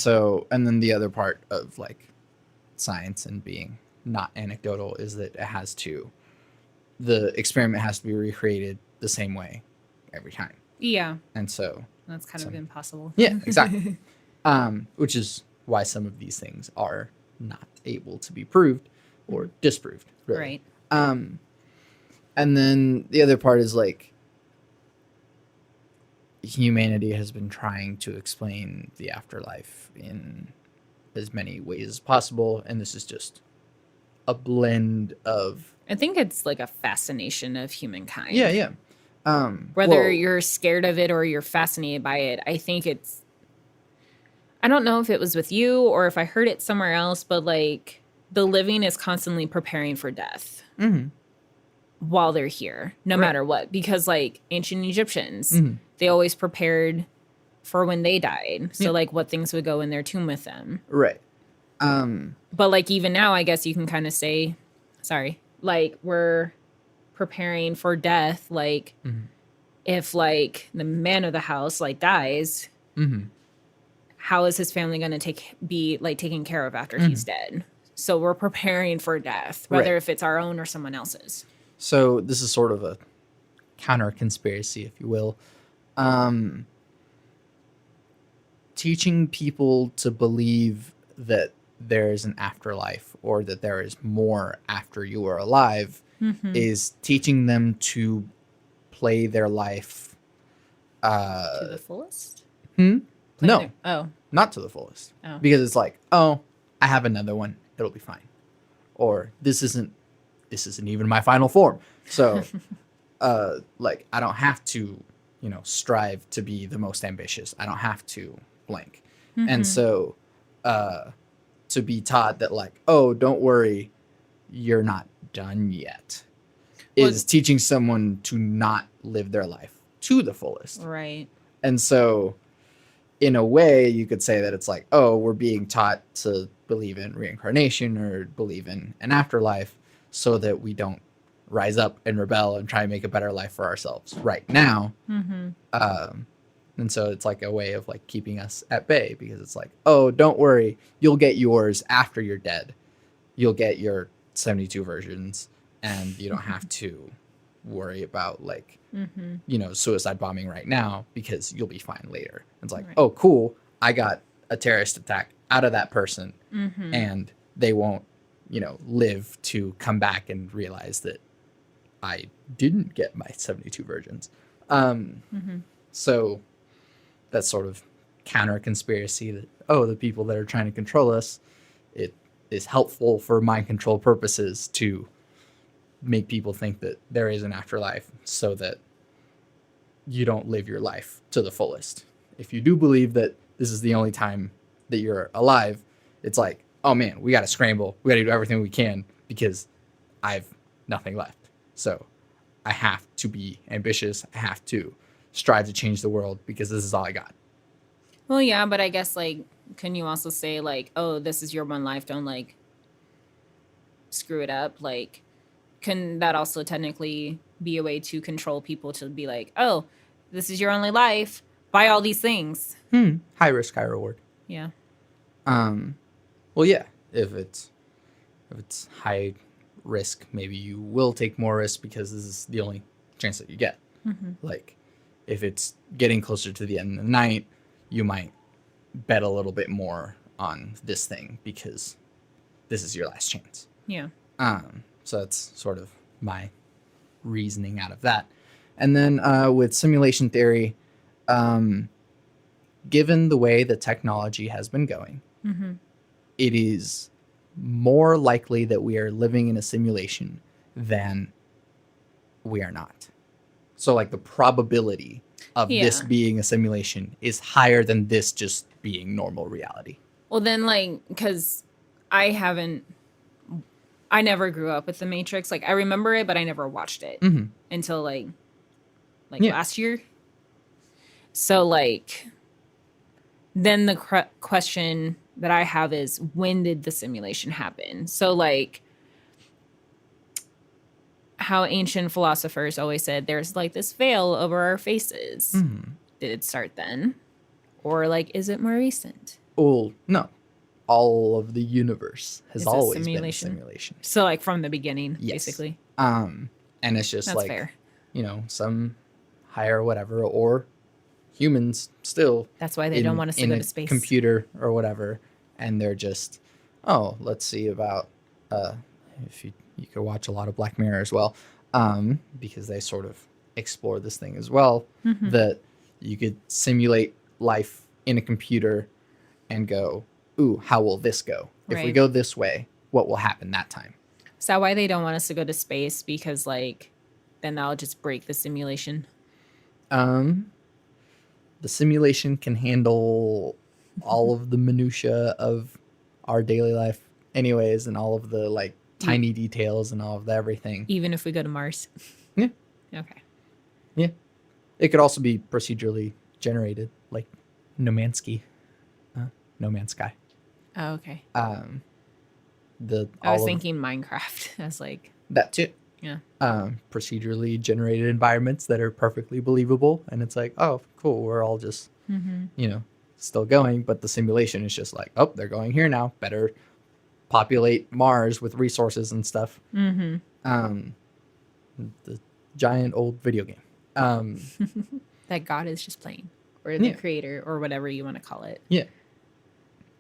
then the other part of like science and being not anecdotal is that the experiment has to be recreated the same way every time. Yeah. And so That's kind of impossible. yeah, exactly. Which is why some of these things are not able to be proved or disproved. Really. Right. And then the other part is like humanity has been trying to explain the afterlife in as many ways as possible, and this is just a blend of I think it's like a fascination of humankind. yeah. Whether you're scared of it or you're fascinated by it, I think it's. I don't know if it was with you or if I heard it somewhere else, but like the living is constantly preparing for death while they're here, no matter what. Because like ancient Egyptians, they always prepared for when they died. So like what things would go in their tomb with them. Right. But like even now, I guess you can kind of say, sorry, like we're preparing for death. Like if like the man of the house like dies, how is his family going to be like taken care of after he's dead? So we're preparing for death, whether if it's our own or someone else's. So this is sort of a counter conspiracy, if you will. Teaching people to believe that there is an afterlife or that there is more after you are alive is teaching them to play their life To the fullest? no, Oh. not to the fullest. Oh. Because it's like, oh, I have another one, it'll be fine. Or this isn't even my final form. So like I don't have to, strive to be the most ambitious. I don't have to blank. And so to be taught that like, oh, don't worry, you're not done yet, is teaching someone to not live their life to the fullest. Right. And so in a way you could say that it's like, oh, we're being taught to believe in reincarnation or believe in an afterlife so that we don't rise up and rebel and try and make a better life for ourselves right now. And so it's like a way of like keeping us at bay because it's like, oh, don't worry, you'll get yours after you're dead. You'll get your 72 versions and you don't have to worry about like, suicide bombing right now because you'll be fine later. It's like, oh, cool. I got a terrorist attack out of that person and they won't, live to come back and realize that I didn't get my 72 versions. So that's sort of counter conspiracy that, oh, the people that are trying to control us, it is helpful for mind control purposes to make people think that there is an afterlife so that you don't live your life to the fullest. If you do believe that this is the only time that you're alive, it's like, oh man, we got to scramble. We got to do everything we can because I have nothing left. So I have to be ambitious. I have to strive to change the world because this is all I got. Well, yeah, but I guess like, can you also say like, oh, this is your one life. Don't like screw it up. Like, can that also technically be a way to control people to be like, oh, this is your only life. Buy all these things. High risk, high reward. Yeah. Well, yeah, if it's high risk, maybe you will take more risk because this is the only chance that you get. Like if it's getting closer to the end of the night, you might bet a little bit more on this thing because this is your last chance. Yeah. So that's sort of my reasoning out of that. And then with simulation theory, given the way the technology has been going, it is more likely that we are living in a simulation than we are not. So like the probability of this being a simulation is higher than this just being normal reality. Well, then like, because I never grew up with The Matrix. Like I remember it, but I never watched it until like last year. So like, then the question that I have is, when did the simulation happen? So like how ancient philosophers always said there's like this veil over our faces. Did it start then? Or like, is it more recent? Well, no. All of the universe has It's a always been a simulation? simulation. So like from the beginning, Yes. basically. And it's just That's like, fair. you know, some higher whatever, or humans still That's why they don't want us to in go a to space. computer or whatever, and they're just, oh, let's see about if you could watch a lot of Black Mirror as well, because they sort of explore this thing as well, that you could simulate life in a computer and go, ooh, how will this go? If we Right. go this way, what will happen that time? Is that why they don't want us to go to space? Because like then that'll just break the simulation. The simulation can handle all of the minutia of our daily life anyways, and all of the like tiny details and all of the everything. Even if we go to Mars. Yeah. Okay. Yeah. It could also be procedurally generated, like No Man's Sky. No Man's Sky. Oh, okay. The I was all of thinking Minecraft. I was like, that too. yeah. Procedurally generated environments that are perfectly believable, and it's like, oh, cool, we're all just, you know, still going, but the simulation is just like, oh, they're going here now. Better populate Mars with resources and stuff. The giant old video game. That God is just playing. Or the Yeah. creator, or whatever you want to call it. Yeah.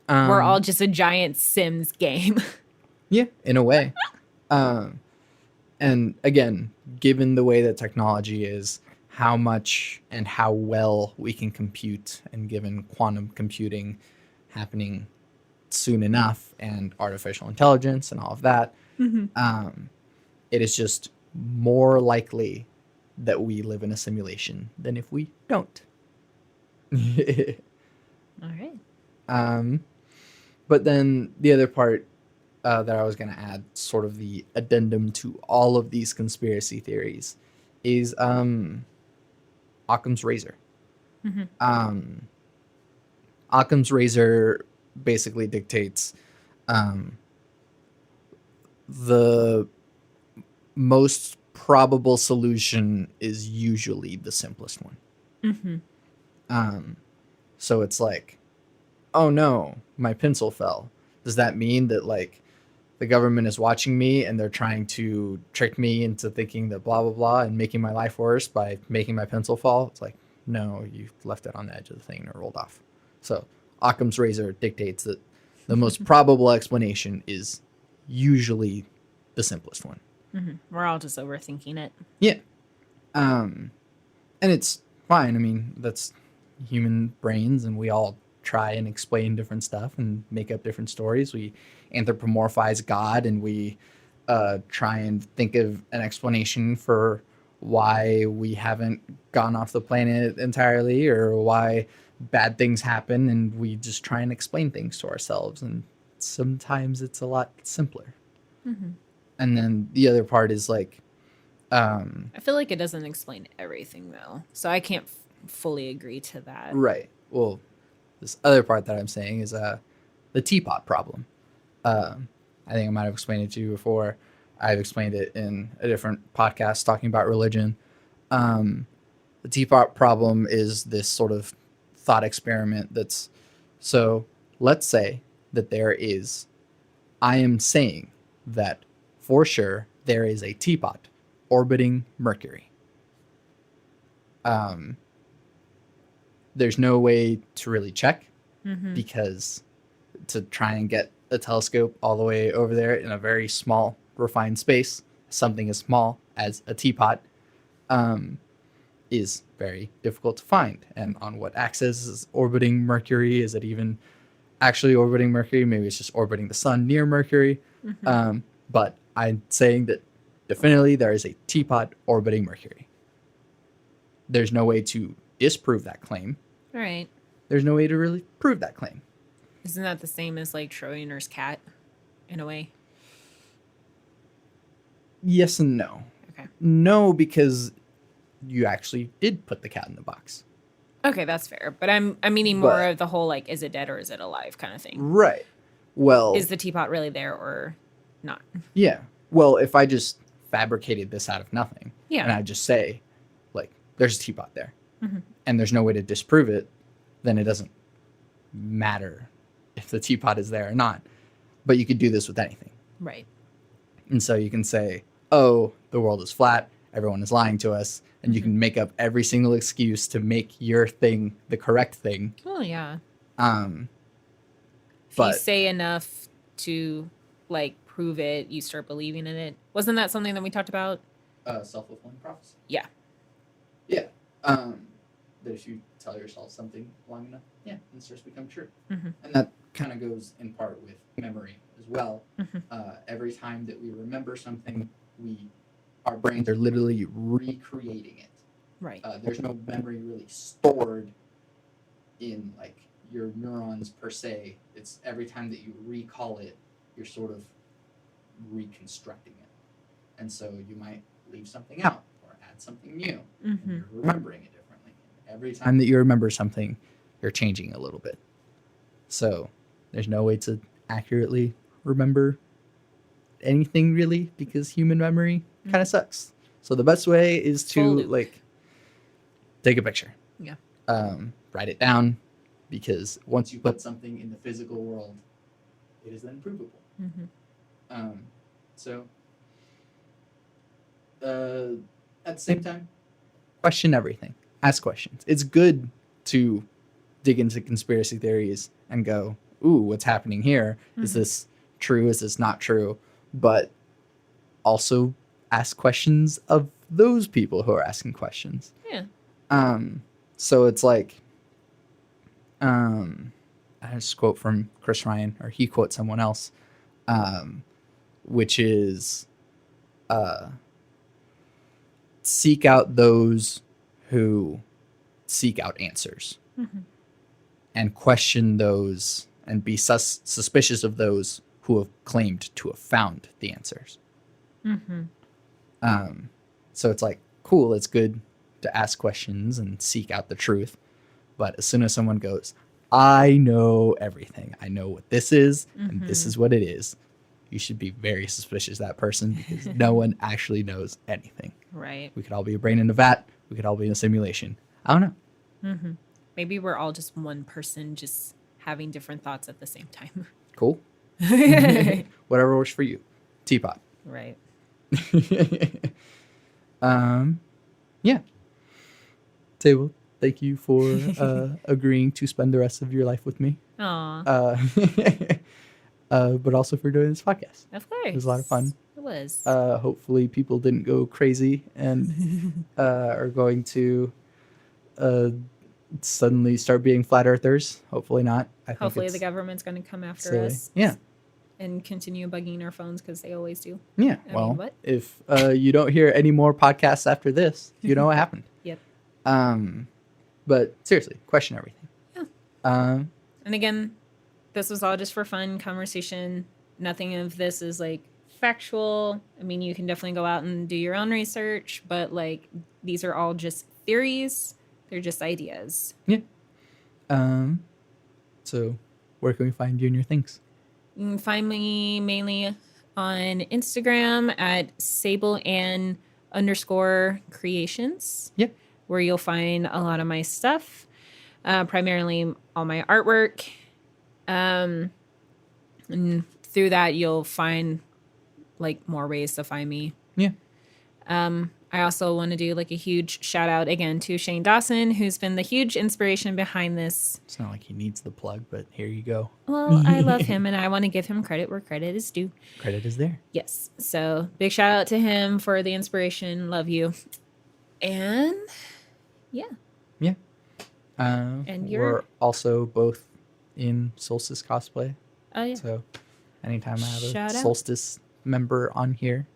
We're all just a giant Sims game. Yeah, in a way. And again, given the way that technology is, how much and how well we can compute, and given quantum computing happening soon enough, and artificial intelligence and all of that, it is just more likely that we live in a simulation than if we don't. All right. But then the other part that I was going to add, sort of the addendum to all of these conspiracy theories, is Occam's razor. Occam's razor basically dictates the most probable solution is usually the simplest one. So it's like, oh no, my pencil fell. Does that mean that like the government is watching me and they're trying to trick me into thinking that blah blah blah and making my life worse by making my pencil fall? It's like, no, you left it on the edge of the thing and it rolled off. So Occam's razor dictates that the most probable explanation is usually the simplest one. We're all just overthinking it. Yeah. And it's fine. I mean, that's human brains, and we all try and explain different stuff and make up different stories. We anthropomorphize God, and we try and think of an explanation for why we haven't gone off the planet entirely, or why bad things happen, and we just try and explain things to ourselves. And sometimes it's a lot simpler. And then the other part is like, I feel like it doesn't explain everything though, so I can't fully agree to that. right. Well, this other part that I'm saying is the teapot problem. I think I might have explained it to you before. I've explained it in a different podcast talking about religion. The teapot problem is this sort of thought experiment that's, so let's say that I am saying that for sure there is a teapot orbiting Mercury. There's no way to really check, because to try and get a telescope all the way over there in a very small, refined space, something as small as a teapot, is very difficult to find. And on what axis is orbiting Mercury? Is it even actually orbiting Mercury? Maybe it's just orbiting the sun near Mercury. But I'm saying that definitely there is a teapot orbiting Mercury. There's no way to disprove that claim. All right. There's no way to really prove that claim. Isn't that the same as like Schrodinger's cat, in a way? Yes and no. Okay. No, because you actually did put the cat in the box. Okay, that's fair. But I'm meaning more But- of the whole like, is it dead or is it alive kind of thing. Right. Well, Is the teapot really there or not? yeah. Well, if I just fabricated this out of nothing, Yeah. and I just say, like, there's a teapot there, Mhm. and there's no way to disprove it, then it doesn't matter if the teapot is there or not. But you could do this with anything. Right. And so you can say, oh, the world is flat, everyone is lying to us, and you can make up every single excuse to make your thing the correct thing. Oh yeah. If you But say enough to like prove it, you start believing in it. Wasn't that something that we talked about? self-fulfilling prophecy. Yeah. Yeah. That if you tell yourself something long enough, yeah, it starts to become true. Mhm. And that kind of goes in part with memory as well. Mhm. Every time that we remember something, our brains are literally recreating it. Right. There's no memory really stored in like your neurons per se. It's every time that you recall it, you're sort of reconstructing it. And so you might leave something out or add something new. And Mm-hmm. you're remembering it differently. Every time that you remember something, you're changing a little bit. So there's no way to accurately remember anything really because human memory kind of sucks. So the best way is to Full loop. like take a picture. Yeah. Write it down because once you put something in the physical world, it is then provable. Mm-hmm. So at the same time, question everything. Ask questions. It's good to dig into conspiracy theories and go, ooh, what's happening here? Is Mhm. this true? Is this not true? But also ask questions of those people who are asking questions. Yeah. So it's like, I just quote from Chris Ryan, or he quotes someone else, which is, seek out those who seek out answers, Mm-hmm. and question those and be suspicious of those who have claimed to have found the answers. Mm-hmm. So it's like, cool, it's good to ask questions and seek out the truth. But as soon as someone goes, I know everything, I know what this is, and this Mhm. is what it is, you should be very suspicious of that person because no one actually knows anything. Right. We could all be a brain in a vat. We could all be in a simulation. I don't know. Mm-hmm. Maybe we're all just one person just having different thoughts at the same time. Cool. Whatever works for you. Teapot. Right. Yeah. Sable, thank you for agreeing to spend the rest of your life with me. Aw. But also for doing this podcast. Of course. It was a lot of fun. It was. Hopefully people didn't go crazy and are going to suddenly start being flat earthers. Hopefully not. I think Hopefully it's the government's going to come after silly. us. Yeah. And continue bugging our phones because they always do. Yeah. I Well, mean, what? if you don't hear any more podcasts after this, you know what happened. Yep. But seriously, question everything. Yeah. And again, this was all just for fun conversation. Nothing of this is like factual. I mean, you can definitely go out and do your own research, but like these are all just theories. They're just ideas. So where can we find you and your things? You can find me mainly on Instagram at SableAnn_creations. Yep. Where you'll find a lot of my stuff, primarily all my artwork. And through that, you'll find like more ways to find me. Yeah. I also want to do like a huge shout out again to Shane Dawson, who's been the huge inspiration behind this. It's not like he needs the plug, but here you go. Well, I love him and I want to give him credit where credit is due. Credit is there. Yes. So big shout out to him for the inspiration. Love you. And yeah. And we're also both in Solstice cosplay. Oh yeah. So anytime I have a Shout out. Solstice member on here,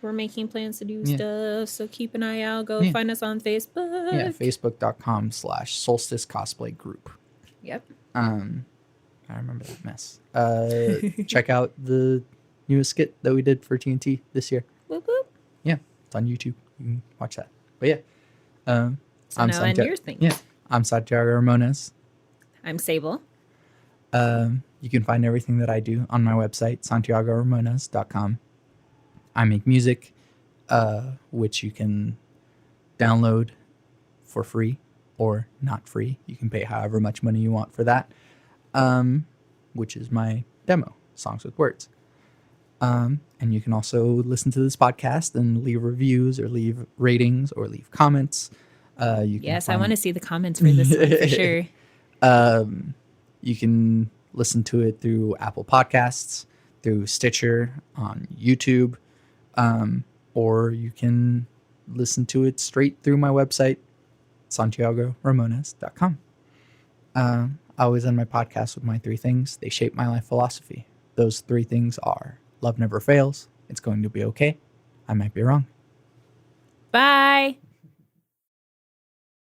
We're making plans to do Yeah. stuff. So keep an eye out. Go Yeah. find us on Facebook. yeah, facebook.com/solstice cosplay group. Yep. I remember that mess. Check out the newest skit that we did for TNT this year. Whoop, whoop. It's on YouTube. You can watch that. But yeah, So I'm now end Santiago. your thing. Yeah, I'm Santiago Ramones. I'm Sable. You can find everything that I do on my website, santiagoramones.com. I make music, which you can download for free or not free. You can pay however much money you want for that, which is my demo, Songs with Words. And you can also listen to this podcast and leave reviews or leave ratings or leave comments. Yes, I want to see the comments for this one for sure. You can listen to it through Apple Podcasts, through Stitcher, on YouTube, or you can listen to it straight through my website, santiagoramones.com. I always end my podcast with my 3 things. They shape my life philosophy. Those 3 things are: love never fails, it's going to be okay, I might be wrong. Bye.